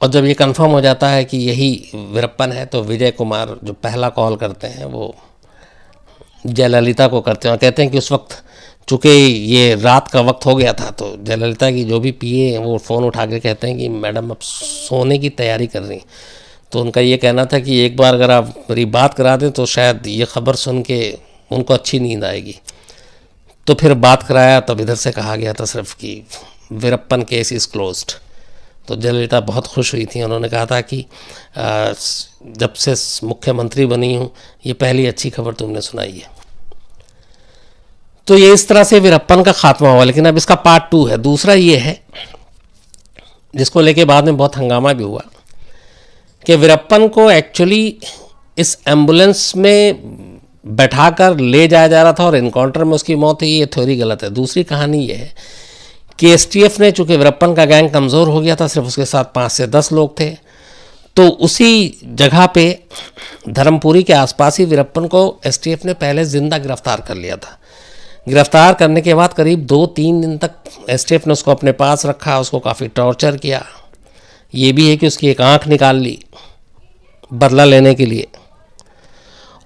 और जब ये कंफर्म हो जाता है कि यही वीरप्पन है, तो विजय कुमार जो पहला कॉल करते हैं वो जयललिता को करते हैं, और कहते हैं कि उस वक्त चूँकि ये रात का वक्त हो गया था तो जयललिता की जो भी पीए हैं वो फ़ोन उठा के कहते हैं कि मैडम अब सोने की तैयारी कर रही हैं। तो उनका ये कहना था कि एक बार अगर आप मेरी बात करा दें तो शायद ये खबर सुन के उनको अच्छी नींद आएगी। तो फिर बात कराया, तब इधर से कहा गया था सिर्फ कि वीरप्पन केस इज़ क्लोज्ड। तो जयललिता बहुत खुश हुई थी। उन्होंने कहा था कि जब से मुख्यमंत्री बनी हूँ ये पहली अच्छी खबर तुमने सुनाई है। तो ये इस तरह से वीरप्पन का खात्मा हुआ। लेकिन अब इसका पार्ट 2 है। दूसरा ये है जिसको लेके बाद में बहुत हंगामा भी हुआ कि वीरप्पन को एक्चुअली इस एम्बुलेंस में बैठाकर ले जाया जा रहा था और इनकाउंटर में उसकी मौत हुई। ये थ्योरी गलत है। दूसरी कहानी ये है कि एसटीएफ ने, चूँकि वीरप्पन का गैंग कमज़ोर हो गया था, सिर्फ उसके साथ 5 से 10 लोग थे, तो उसी जगह पे धर्मपुरी के आसपास ही वीरप्पन को एसटीएफ ने पहले ज़िंदा गिरफ्तार कर लिया था। गिरफ्तार करने के बाद करीब 2-3 दिन तक एसटीएफ ने उसको अपने पास रखा, उसको काफ़ी टॉर्चर किया। ये भी है कि उसकी एक आँख निकाल ली बदला लेने के लिए,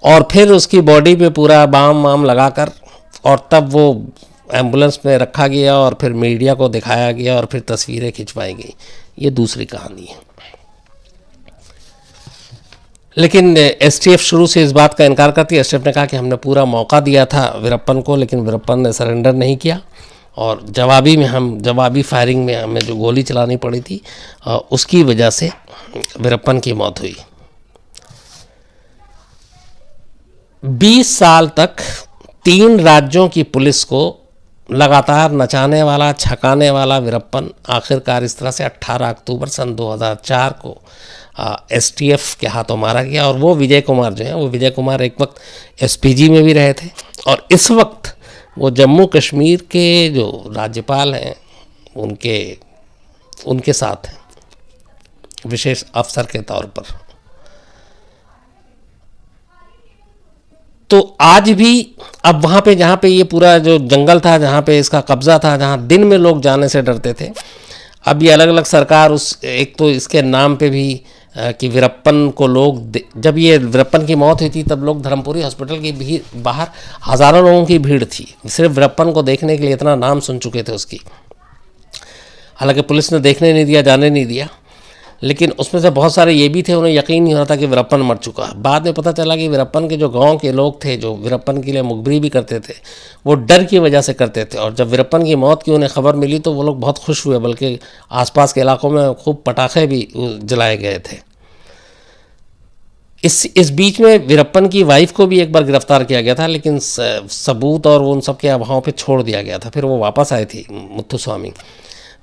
और फिर उसकी बॉडी पे पूरा बाम वाम लगाकर, और तब वो एम्बुलेंस में रखा गया और फिर मीडिया को दिखाया गया और फिर तस्वीरें खिंचवाई गई। ये दूसरी कहानी है। लेकिन एसटीएफ शुरू से इस बात का इनकार करती है। एसटीएफ ने कहा कि हमने पूरा मौका दिया था वीरप्पन को, लेकिन वीरप्पन ने सरेंडर नहीं किया और जवाबी फायरिंग में हमें जो गोली चलानी पड़ी थी उसकी वजह से वीरप्पन की मौत हुई। 20 साल तक 3 राज्यों की पुलिस को लगातार नचाने वाला, छकाने वाला वीरप्पन आखिरकार इस तरह से 18 अक्टूबर सन 2004 को एसटीएफ के हाथों मारा गया। और वो विजय कुमार जो हैं, वो विजय कुमार एक वक्त एसपीजी में भी रहे थे और इस वक्त वो जम्मू कश्मीर के जो राज्यपाल हैं उनके साथ हैं, विशेष अफसर के तौर पर। तो आज भी अब वहाँ पे, जहाँ पे ये पूरा जो जंगल था, जहाँ पे इसका कब्ज़ा था, जहाँ दिन में लोग जाने से डरते थे, अब ये अलग अलग सरकार एक तो इसके नाम पे भी कि वीरप्पन को लोग, जब ये वीरप्पन की मौत हुई थी तब लोग धर्मपुरी हॉस्पिटल की बाहर हज़ारों लोगों की भीड़ थी सिर्फ वीरप्पन को देखने के लिए। इतना नाम सुन चुके थे उसकी। हालांकि पुलिस ने देखने नहीं दिया, जाने नहीं दिया, लेकिन उसमें से बहुत सारे ये भी थे, उन्हें यकीन नहीं हो रहा था कि वीरप्पन मर चुका। बाद में पता चला कि वीरप्पन के जो गांव के लोग थे, जो वीरप्पन के लिए मुखबिरी भी करते थे, वो डर की वजह से करते थे। और जब वीरप्पन की मौत की उन्हें खबर मिली तो वो लोग बहुत खुश हुए, बल्कि आसपास के इलाकों में खूब पटाखे भी जलाए गए थे। इस बीच में वीरप्पन की वाइफ को भी एक बार गिरफ्तार किया गया था, लेकिन सबूत और उन सब के अभाव पे छोड़ दिया गया था। फिर वो वापस आई थी, मुत्थुस्वामी।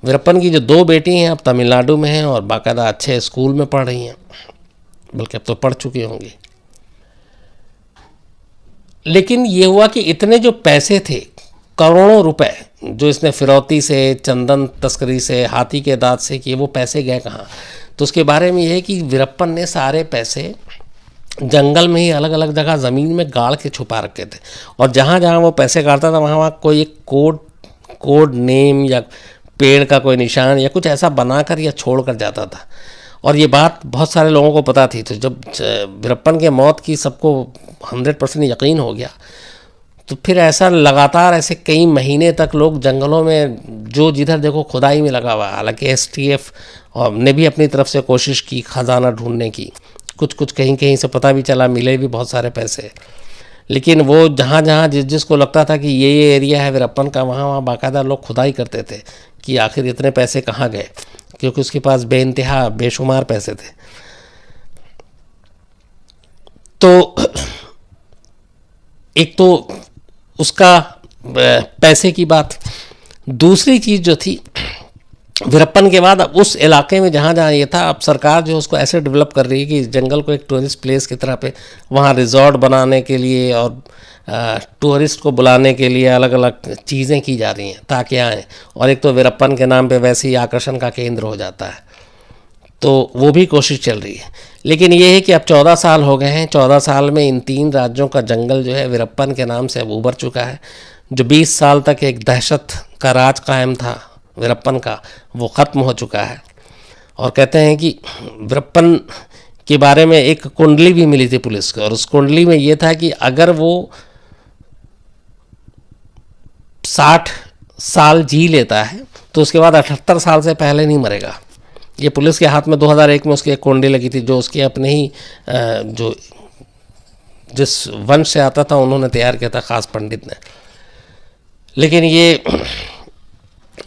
वीरप्पन की जो 2 बेटी हैं अब तमिलनाडु में हैं और बाकायदा अच्छे स्कूल में पढ़ रही हैं, बल्कि अब तो पढ़ चुकी होंगी। लेकिन ये हुआ कि इतने जो पैसे थे, करोड़ों रुपए, जो इसने फिरौती से, चंदन तस्करी से, हाथी के दांत से किए, वो पैसे गए कहाँ? तो उसके बारे में ये है कि वीरप्पन ने सारे पैसे जंगल में ही अलग अलग जगह ज़मीन में गाड़ के छुपा रखे थे, और जहाँ जहाँ वो पैसे गाड़ता था वहाँ कोई एक कोड नेम या पेड़ का कोई निशान या कुछ ऐसा बनाकर या छोड़ कर जाता था। और ये बात बहुत सारे लोगों को पता थी। तो जब वीरप्पन के मौत की सबको 100% यकीन हो गया, तो फिर ऐसा लगातार ऐसे कई महीने तक लोग जंगलों में जो जिधर देखो खुदाई में लगा हुआ। हालांकि एसटीएफ ने भी अपनी तरफ से कोशिश की खजाना ढूंढने की, कुछ कहीं से पता भी चला, मिले भी बहुत सारे पैसे, लेकिन वो जहाँ जहाँ जिसको लगता था कि ये एरिया है वीरप्पन का, वहाँ बाकायदा लोग खुदाई करते थे कि आखिर इतने पैसे कहाँ गए, क्योंकि उसके पास बेइंतहा बेशुमार पैसे थे। तो एक तो उसका पैसे की बात, दूसरी चीज़ जो थी वीरप्पन के बाद अब उस इलाके में जहाँ जहाँ ये था, अब सरकार जो उसको ऐसे डेवलप कर रही है कि इस जंगल को एक टूरिस्ट प्लेस की तरह पे वहाँ रिजॉर्ट बनाने के लिए और टूरिस्ट को बुलाने के लिए अलग अलग चीज़ें की जा रही हैं ताकि आएँ। और एक तो वीरप्पन के नाम पे वैसे ही आकर्षण का केंद्र हो जाता है, तो वो भी कोशिश चल रही है। लेकिन ये है कि अब 14 साल हो गए हैं। 14 साल में इन 3 राज्यों का जंगल जो है वीरप्पन के नाम से अब उभर चुका है। जो 20 साल तक एक दहशत का राज कायम था वीरप्पन का, वो ख़त्म हो चुका है। और कहते हैं कि वीरप्पन के बारे में एक कुंडली भी मिली थी पुलिस को, और उस कुंडली में ये था कि अगर वो 60 साल जी लेता है तो उसके बाद 78 साल से पहले नहीं मरेगा। ये पुलिस के हाथ में 2001 में उसकी एक कुंडली लगी थी, जो उसके अपने ही जो जिस वंश से आता था उन्होंने तैयार किया था, खास पंडित ने। लेकिन ये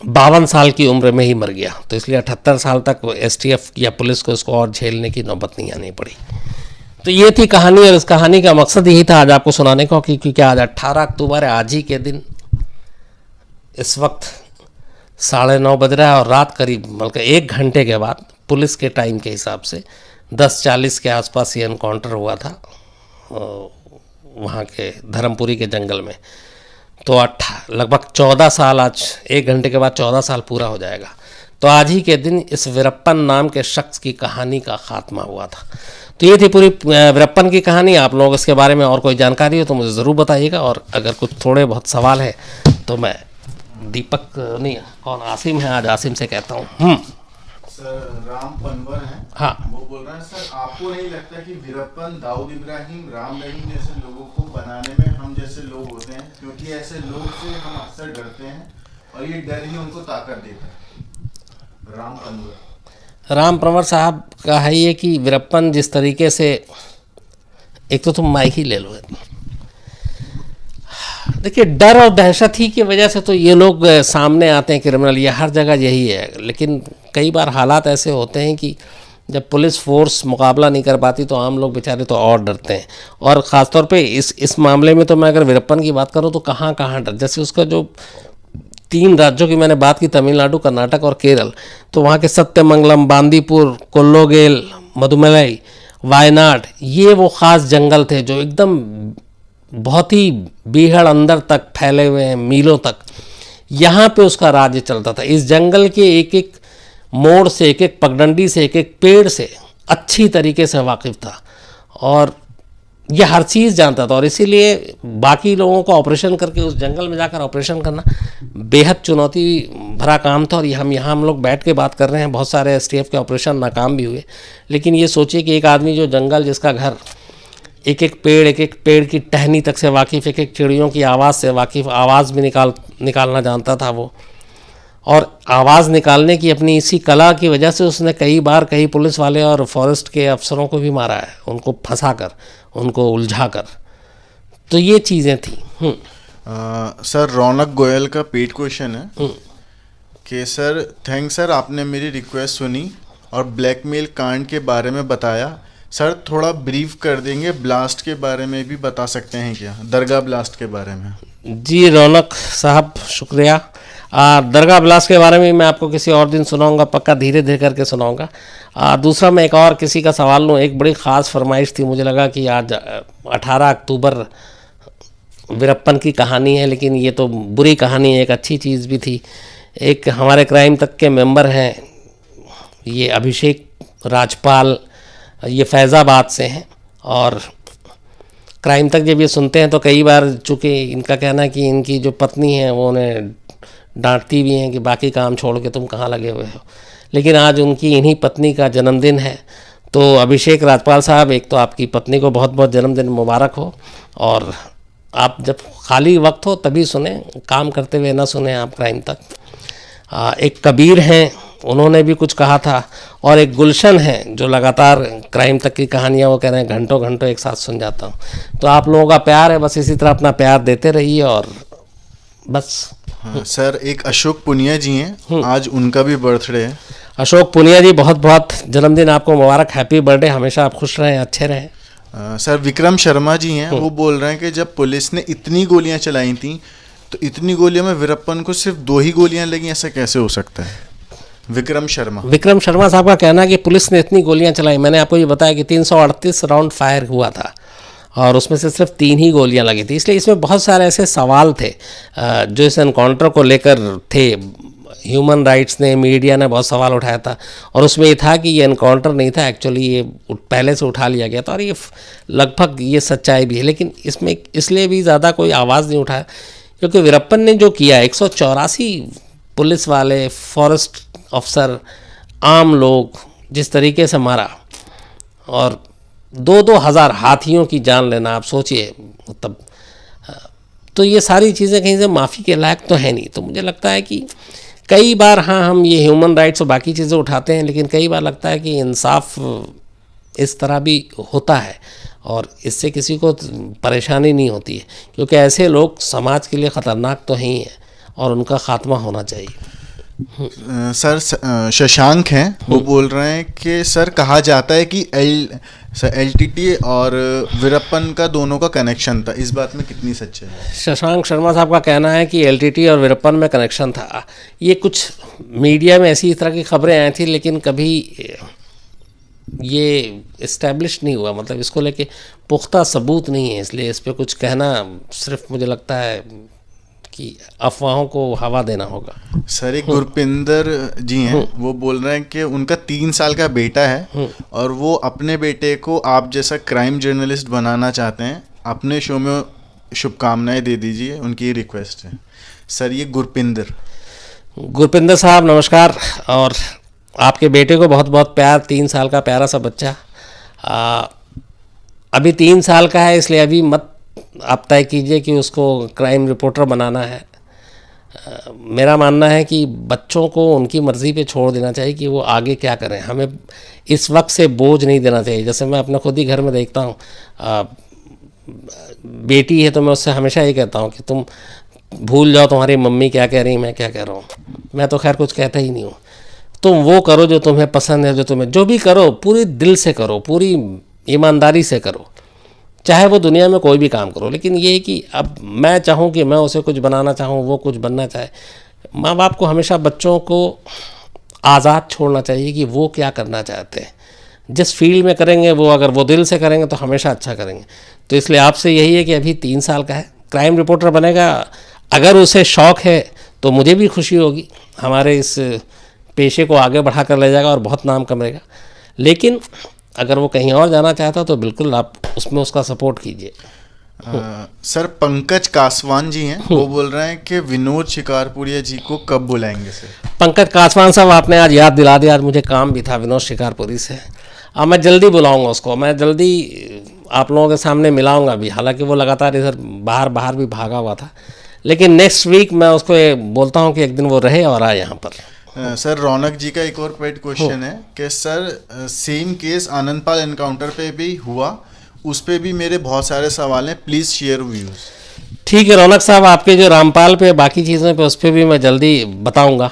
52 साल की उम्र में ही मर गया, तो इसलिए 78 साल तक STF या पुलिस को इसको और झेलने की नौबत नहीं आनी पड़ी। तो ये थी कहानी, और इस कहानी का मकसद यही था आज आपको सुनाने का, क्योंकि आज 18 अक्टूबर है, आज ही के दिन इस वक्त 9:30 बज रहा है और रात करीब बल्कि 1 घंटे के बाद पुलिस के टाइम के हिसाब से 10:40 के आसपास ये एनकाउंटर हुआ था वहाँ के धर्मपुरी के जंगल में। तो लगभग 14 साल, आज 1 घंटे के बाद 14 साल पूरा हो जाएगा। तो आज ही के दिन इस वीरप्पन नाम के शख्स की कहानी का खात्मा हुआ था। तो ये थी पूरी वीरप्पन की कहानी। आप लोग इसके बारे में और कोई जानकारी हो तो मुझे ज़रूर बताइएगा, और अगर कुछ थोड़े बहुत सवाल है तो मैं दीपक नहीं, कौन आसिम है, आज आसिम से कहता हूँ। सर राम पनवर हैं, हाँ, वो बोल रहे हैं सर, आपको नहीं लगता कि वीरप्पन, दाऊद इब्राहिम, राम रहीम जैसे लोगों को बनाने में हम जैसे लोग होते हैं, क्योंकि ऐसे लोग से हम अक्सर डरते हैं और ये डर ही उनको ताकत देता है। राम पनवर साहब का है ये कि वीरप्पन जिस तरीके से, एक तो तुम माइक ही ले लो, देखिए डर और दहशत ही की वजह से तो ये लोग सामने आते हैं क्रिमिनल, ये हर जगह यही है। लेकिन कई बार हालात ऐसे होते हैं कि जब पुलिस फोर्स मुकाबला नहीं कर पाती तो आम लोग बेचारे तो और डरते हैं। और ख़ासतौर पे इस मामले में तो मैं अगर वीरप्पन की बात करूं तो कहाँ डर, जैसे उसका जो 3 राज्यों की मैंने बात की, तमिलनाडु, कर्नाटक और केरल, तो वहाँ के सत्यमंगलम, बांदीपुर, कोल्लोगेल, मदुमलाई, वायनाड, ये वो ख़ास जंगल थे जो एकदम बहुत ही बीहड़ अंदर तक फैले हुए हैं, मीलों तक। यहाँ पे उसका राज्य चलता था। इस जंगल के एक एक मोड़ से, एक एक पगडंडी से, एक एक पेड़ से अच्छी तरीके से वाकिफ़ था और ये हर चीज़ जानता था। और इसीलिए बाकी लोगों को ऑपरेशन करके उस जंगल में जाकर ऑपरेशन करना बेहद चुनौती भरा काम था। और हम लोग बैठ के बात कर रहे हैं, बहुत सारे STF के ऑपरेशन नाकाम भी हुए। लेकिन ये सोचिए कि एक आदमी जो जंगल, जिसका घर एक एक पेड़ की टहनी तक से वाकिफ़, एक एक चिड़ियों की आवाज़ से वाकिफ़, आवाज़ भी निकालना जानता था वो। और आवाज़ निकालने की अपनी इसी कला की वजह से उसने कई बार कई पुलिस वाले और फॉरेस्ट के अफसरों को भी मारा है, उनको फंसा कर, उनको उलझा कर। तो ये चीज़ें थी। सर रौनक गोयल का पेड क्वेश्चन है कि सर थैंक्स सर, आपने मेरी रिक्वेस्ट सुनी और ब्लैकमेल कांड के बारे में बताया। सर थोड़ा ब्रीफ कर देंगे, ब्लास्ट के बारे में भी बता सकते हैं क्या, दरगाह ब्लास्ट के बारे में? जी रौनक साहब, शुक्रिया। दरगाह ब्लास्ट के बारे में मैं आपको किसी और दिन सुनाऊंगा, पक्का धीरे धीरे करके सुनाऊंगा। दूसरा मैं एक और किसी का सवाल लूँ। एक बड़ी ख़ास फरमाइश थी, मुझे लगा कि आज 18 अक्टूबर वीरप्पन की कहानी है, लेकिन ये तो बुरी कहानी है, एक अच्छी चीज़ भी थी। एक हमारे क्राइम तक के मेंबर हैं, ये अभिषेक राजपाल, ये फैज़ाबाद से हैं। और क्राइम तक जब ये सुनते हैं तो कई बार, चूँकि इनका कहना है कि इनकी जो पत्नी है वो उन्हें डांटती भी हैं कि बाकी काम छोड़ के तुम कहाँ लगे हुए हो, लेकिन आज उनकी इन्हीं पत्नी का जन्मदिन है। तो अभिषेक राजपाल साहब, एक तो आपकी पत्नी को बहुत बहुत जन्मदिन मुबारक हो, और आप जब खाली वक्त हो तभी सुने, काम करते हुए ना सुने आप क्राइम तक। एक कबीर हैं, उन्होंने भी कुछ कहा था, और एक गुलशन है जो लगातार क्राइम तक की कहानियाँ वो कह रहे हैं घंटों घंटों एक साथ सुन जाता हूँ। तो आप लोगों का प्यार है, बस इसी तरह अपना प्यार देते रहिए और बस। हाँ, सर एक अशोक पुनिया जी हैं, आज उनका भी बर्थडे है। अशोक पुनिया जी, बहुत बहुत जन्मदिन आपको मुबारक, हैप्पी बर्थडे, हमेशा आप खुश रहें, अच्छे रहें। सर विक्रम शर्मा जी हैं, वो बोल रहे हैं कि जब पुलिस ने इतनी गोलियां चलाई थी तो इतनी गोलियों में वीरप्पन को सिर्फ 2 ही गोलियां लगी, ऐसा कैसे हो सकता है? विक्रम शर्मा साहब का कहना है कि पुलिस ने इतनी गोलियां चलाई, मैंने आपको ये बताया कि 338 राउंड फायर हुआ था और उसमें से सिर्फ 3 ही गोलियां लगी थी। इसलिए इसमें बहुत सारे ऐसे सवाल थे जो इस एनकाउंटर को लेकर थे। ह्यूमन राइट्स ने, मीडिया ने बहुत सवाल उठाया था, और उसमें ये था कि ये एनकाउंटर नहीं था, एक्चुअली ये पहले से उठा लिया गया था, और ये लगभग ये सच्चाई भी है। लेकिन इसमें इसलिए भी ज़्यादा कोई आवाज़ नहीं उठाया क्योंकि वीरप्पन ने जो किया, 184 पुलिस वाले, फॉरेस्ट अफसर, आम लोग जिस तरीके से मारा, और 2-2 हज़ार हाथियों की जान लेना, आप सोचिए। मतलब तो ये सारी चीज़ें कहीं से माफ़ी के लायक तो है नहीं। तो मुझे लगता है कि कई बार हाँ हम ये ह्यूमन राइट्स और बाकी चीज़ें उठाते हैं, लेकिन कई बार लगता है कि इंसाफ इस तरह भी होता है और इससे किसी को परेशानी नहीं होती है, क्योंकि ऐसे लोग समाज के लिए ख़तरनाक तो हैं ही हैं और उनका ख़ात्मा होना चाहिए। सर शशांक हैं, वो बोल रहे हैं कि सर कहा जाता है कि एलटीटी और वीरप्पन का दोनों का कनेक्शन था, इस बात में कितनी सच्चाई है? शशांक शर्मा साहब का कहना है कि एलटीटी और वीरप्पन में कनेक्शन था। ये कुछ मीडिया में ऐसी तरह की खबरें आई थी, लेकिन कभी ये इस्टेब्लिश नहीं हुआ, मतलब इसको लेके पुख्ता सबूत नहीं है, इसलिए इस पर कुछ कहना सिर्फ मुझे लगता है कि अफवाहों को हवा देना होगा। सर एक गुरपिंदर जी हैं, वो बोल रहे हैं कि उनका 3 साल का बेटा है और वो अपने बेटे को आप जैसा क्राइम जर्नलिस्ट बनाना चाहते हैं, अपने शो में शुभकामनाएं दे दीजिए, उनकी रिक्वेस्ट है। सर ये गुरपिंदर साहब नमस्कार, और आपके बेटे को बहुत बहुत प्यार। 3 साल का प्यारा सा बच्चा, अभी 3 साल का है, इसलिए अभी मत आप तय कीजिए कि उसको क्राइम रिपोर्टर बनाना है। मेरा मानना है कि बच्चों को उनकी मर्ज़ी पे छोड़ देना चाहिए कि वो आगे क्या करें। हमें इस वक्त से बोझ नहीं देना चाहिए। जैसे मैं अपना खुद ही घर में देखता हूँ, बेटी है तो मैं उससे हमेशा ये कहता हूँ कि तुम भूल जाओ तुम्हारी मम्मी क्या कह रही, मैं क्या कह रहा हूँ। मैं तो खैर कुछ कहता ही नहीं हूँ। तुम वो करो जो तुम्हें पसंद है, जो भी करो पूरी दिल से करो, पूरी ईमानदारी से करो, चाहे वो दुनिया में कोई भी काम करो। लेकिन ये है कि अब मैं चाहूँ कि मैं उसे कुछ बनाना चाहूँ, वो कुछ बनना चाहे, माँ बाप को हमेशा बच्चों को आज़ाद छोड़ना चाहिए कि वो क्या करना चाहते हैं। जिस फील्ड में करेंगे वो, अगर वो दिल से करेंगे तो हमेशा अच्छा करेंगे। तो इसलिए आपसे यही है कि अभी 3 साल का है, क्राइम रिपोर्टर बनेगा। अगर उसे शौक़ है तो मुझे भी खुशी होगी, हमारे इस पेशे को आगे बढ़ा कर ले जाएगा और बहुत नाम कमाएगा। लेकिन अगर वो कहीं और जाना चाहता तो बिल्कुल आप उसमें उसका सपोर्ट कीजिए। सर पंकज कासवान जी हैं, वो बोल रहे हैं कि विनोद शिकारपुरिया जी को कब बुलाएंगे सर? पंकज कासवान साहब, आपने आज याद दिला दिया, आज मुझे काम भी था विनोद शिकारपुरी से। अब मैं जल्दी बुलाऊंगा उसको, मैं जल्दी आप लोगों के सामने मिलाऊंगा भी। हालांकि वो लगातार इधर बाहर भी भागा हुआ था, लेकिन नेक्स्ट वीक मैं उसको बोलता हूँ कि एक दिन वो रहे और आए यहाँ पर। सर रौनक जी का एक और पेड क्वेश्चन है कि sir same case Anandpal encounter पे भी हुआ, उस पे भी मेरे बहुत सारे सवाल हैं, प्लीज़ शेयर व्यूज़। ठीक है रौनक साहब, आपके जो रामपाल पे बाकी चीज़ें पे उस पर भी मैं जल्दी बताऊंगा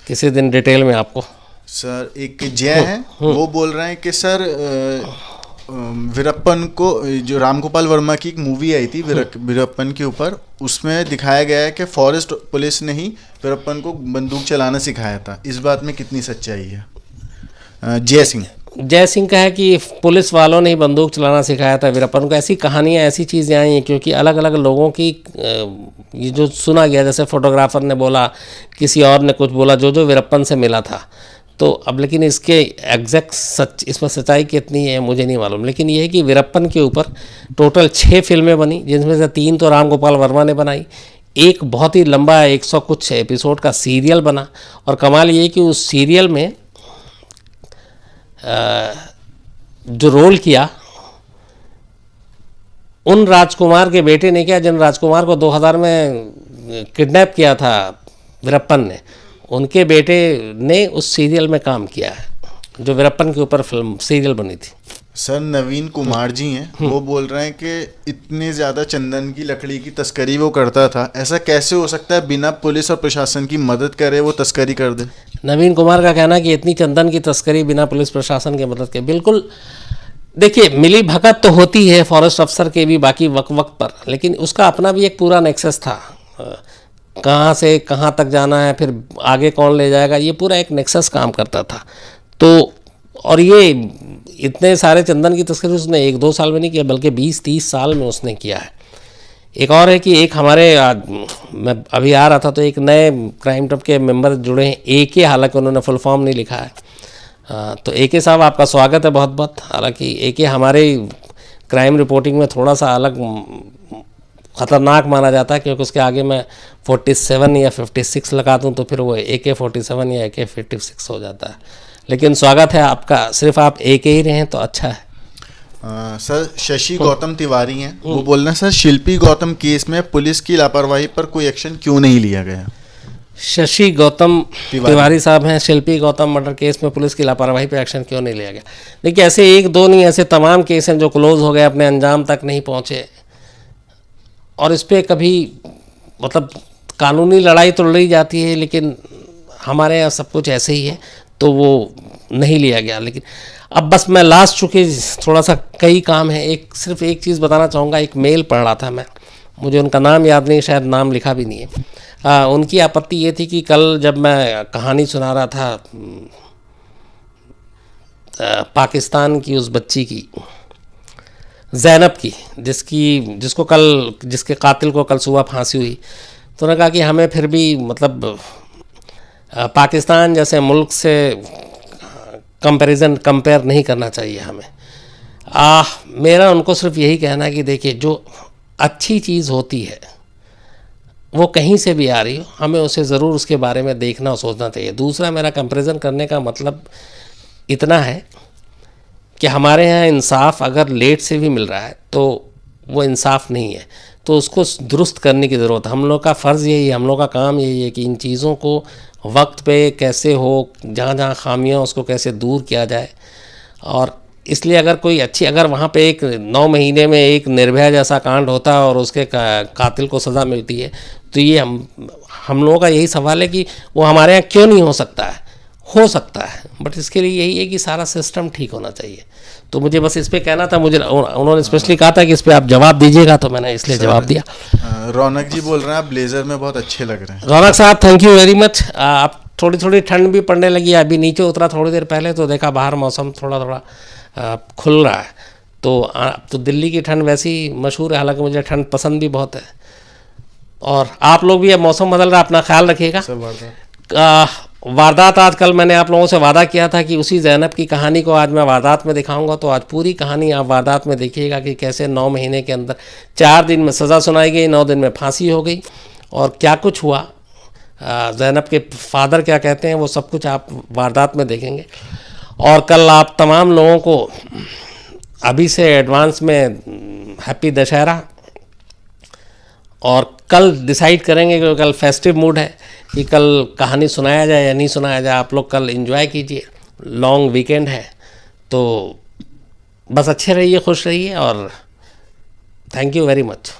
किसी दिन डिटेल में आपको। सर एक जय है, वो बोल रहे हैं कि सर वीरप्पन को, जो रामगोपाल वर्मा की एक मूवी आई थी वीरप्पन के ऊपर, उसमें दिखाया गया है कि फॉरेस्ट पुलिस ने ही वीरप्पन को बंदूक चलाना सिखाया था, इस बात में कितनी सच्चाई है? जय सिंह का है कि पुलिस वालों ने ही बंदूक चलाना सिखाया था वीरप्पन को। ऐसी कहानियाँ, ऐसी चीज़ें आई हैं, क्योंकि अलग अलग लोगों की ये जो सुना गया, जैसे फोटोग्राफर ने बोला, किसी और ने कुछ बोला, जो वीरप्पन से मिला था। तो अब लेकिन इसके एग्जैक्ट इसमें सच्चाई कितनी है मुझे नहीं मालूम। लेकिन ये है कि वीरप्पन के ऊपर टोटल 6 फिल्में बनी, जिनमें से 3 तो रामगोपाल वर्मा ने बनाई, एक बहुत ही लंबा 100 कुछ एपिसोड का सीरियल बना। और कमाल ये कि उस सीरियल में जो रोल किया उन राजकुमार के बेटे ने किया, जिन राजकुमार को 2000 में किडनैप किया था वीरप्पन ने, उनके बेटे ने उस सीरियल में काम किया है, जो वीरप्पन के ऊपर फिल्म सीरियल बनी थी। सर नवीन कुमार जी हैं, वो बोल रहे हैं कि इतने ज़्यादा चंदन की लकड़ी की तस्करी वो करता था, ऐसा कैसे हो सकता है बिना पुलिस और प्रशासन की मदद करे वो तस्करी कर दे? नवीन कुमार का कहना है कि इतनी चंदन की तस्करी बिना पुलिस प्रशासन की मदद के, बिल्कुल देखिए मिली भगत तो होती है फॉरेस्ट अफसर के भी बाकी वक्त पर, लेकिन उसका अपना भी एक पूरा नेक्सस था, कहाँ से कहाँ तक जाना है, फिर आगे कौन ले जाएगा, ये पूरा एक नेक्सस काम करता था। तो और ये इतने सारे चंदन की तस्करी उसने 1-2 साल में नहीं किया, बल्कि 20-30 साल में उसने किया है। एक और है कि एक हमारे मैं अभी आ रहा था तो एक नए क्राइम टॉप के मेंबर जुड़े हैं, AK, हालांकि उन्होंने फुल फॉर्म नहीं लिखा है। तो AK साहब आपका स्वागत है बहुत बहुत। हालांकि AK हमारे क्राइम रिपोर्टिंग में थोड़ा सा अलग ख़तरनाक माना जाता है, क्योंकि उसके आगे मैं 47 या 56 लगा दूँ तो फिर वो AK-47 या AK-56 हो जाता है। लेकिन स्वागत है आपका, सिर्फ आप AK ही रहें तो अच्छा है। सर शशि गौतम तिवारी हैं, वो बोल रहे हैं सर शिल्पी गौतम केस में पुलिस की लापरवाही पर कोई एक्शन क्यों नहीं लिया गया। शशि गौतम तिवारी साहब हैं, शिल्पी गौतम मर्डर केस में पुलिस की लापरवाही पर एक्शन क्यों नहीं लिया गया। देखिए ऐसे एक दो नहीं, ऐसे तमाम केस हैं जो क्लोज हो गए, अपने अंजाम तक नहीं पहुँचे, और इस पर कभी मतलब कानूनी लड़ाई तो लड़ी जाती है, लेकिन हमारे यहाँ सब कुछ ऐसे ही है, तो वो नहीं लिया गया। लेकिन अब बस मैं लास्ट, चूँकि थोड़ा सा कई काम है, सिर्फ एक चीज़ बताना चाहूँगा। एक मेल पढ़ रहा था मैं, मुझे उनका नाम याद नहीं, शायद नाम लिखा भी नहीं है। उनकी आपत्ति ये थी कि कल जब मैं कहानी सुना रहा था पाकिस्तान की उस बच्ची की, ज़ैनब की, जिसके कातिल को कल सुबह फांसी हुई, तो उन्होंने कहा कि हमें फिर भी मतलब पाकिस्तान जैसे मुल्क से कंपेयर नहीं करना चाहिए हमें। मेरा उनको सिर्फ यही कहना है कि देखिए, जो अच्छी चीज़ होती है वो कहीं से भी आ रही हो, हमें उसे ज़रूर उसके बारे में देखना और सोचना चाहिए। दूसरा, मेरा कंपैरिजन करने का मतलब इतना है कि हमारे यहाँ इंसाफ अगर लेट से भी मिल रहा है तो वो इंसाफ नहीं है, तो उसको दुरुस्त करने की ज़रूरत है। हम लोग का फ़र्ज़ यही है, हम लोग का काम यही है कि इन चीज़ों को वक्त पे कैसे हो, जहाँ जहाँ खामियाँ उसको कैसे दूर किया जाए। और इसलिए अगर वहाँ पे एक 9 महीने में एक निर्भया जैसा कांड होता है और उसके कातिल को सज़ा मिलती है, तो ये हम लोगों का यही सवाल है कि वो हमारे यहाँ क्यों नहीं हो सकता है। हो सकता है, बट इसके लिए यही है कि सारा सिस्टम ठीक होना चाहिए। तो मुझे बस इस पे कहना था, उन्होंने स्पेशली कहा था कि इस पे आप जवाब दीजिएगा, तो मैंने इसलिए जवाब दिया। रौनक जी बोल रहे हैं आप ब्लेजर में बहुत अच्छे लग रहे हैं। रौनक साहब, थैंक यू वेरी मच। आप थोड़ी थोड़ी ठंड भी पड़ने लगी है, अभी नीचे उतरा थोड़ी देर पहले, तो देखा बाहर मौसम थोड़ा थोड़ा खुल रहा है। तो दिल्ली की ठंड वैसी मशहूर है, हालांकि मुझे ठंड पसंद भी बहुत है। और आप लोग भी, अब मौसम बदल रहा है, अपना ख्याल रखिएगा। वारदात, आज कल मैंने आप लोगों से वादा किया था कि उसी ज़ैनब की कहानी को आज मैं वारदात में दिखाऊंगा, तो आज पूरी कहानी आप वारदात में देखिएगा कि कैसे 9 महीने के अंदर 4 दिन में सज़ा सुनाई गई, 9 दिन में फांसी हो गई, और क्या कुछ हुआ, ज़ैनब के फादर क्या कहते हैं, वो सब कुछ आप वारदात में देखेंगे। और कल आप तमाम लोगों को अभी से एडवांस में हैप्पी दशहरा, और कल डिसाइड करेंगे कि कल फेस्टिव मूड है कि कल कहानी सुनाया जाए या नहीं सुनाया जाए। आप लोग कल एंजॉय कीजिए, लॉन्ग वीकेंड है, तो बस अच्छे रहिए, खुश रहिए, और थैंक यू वेरी मच।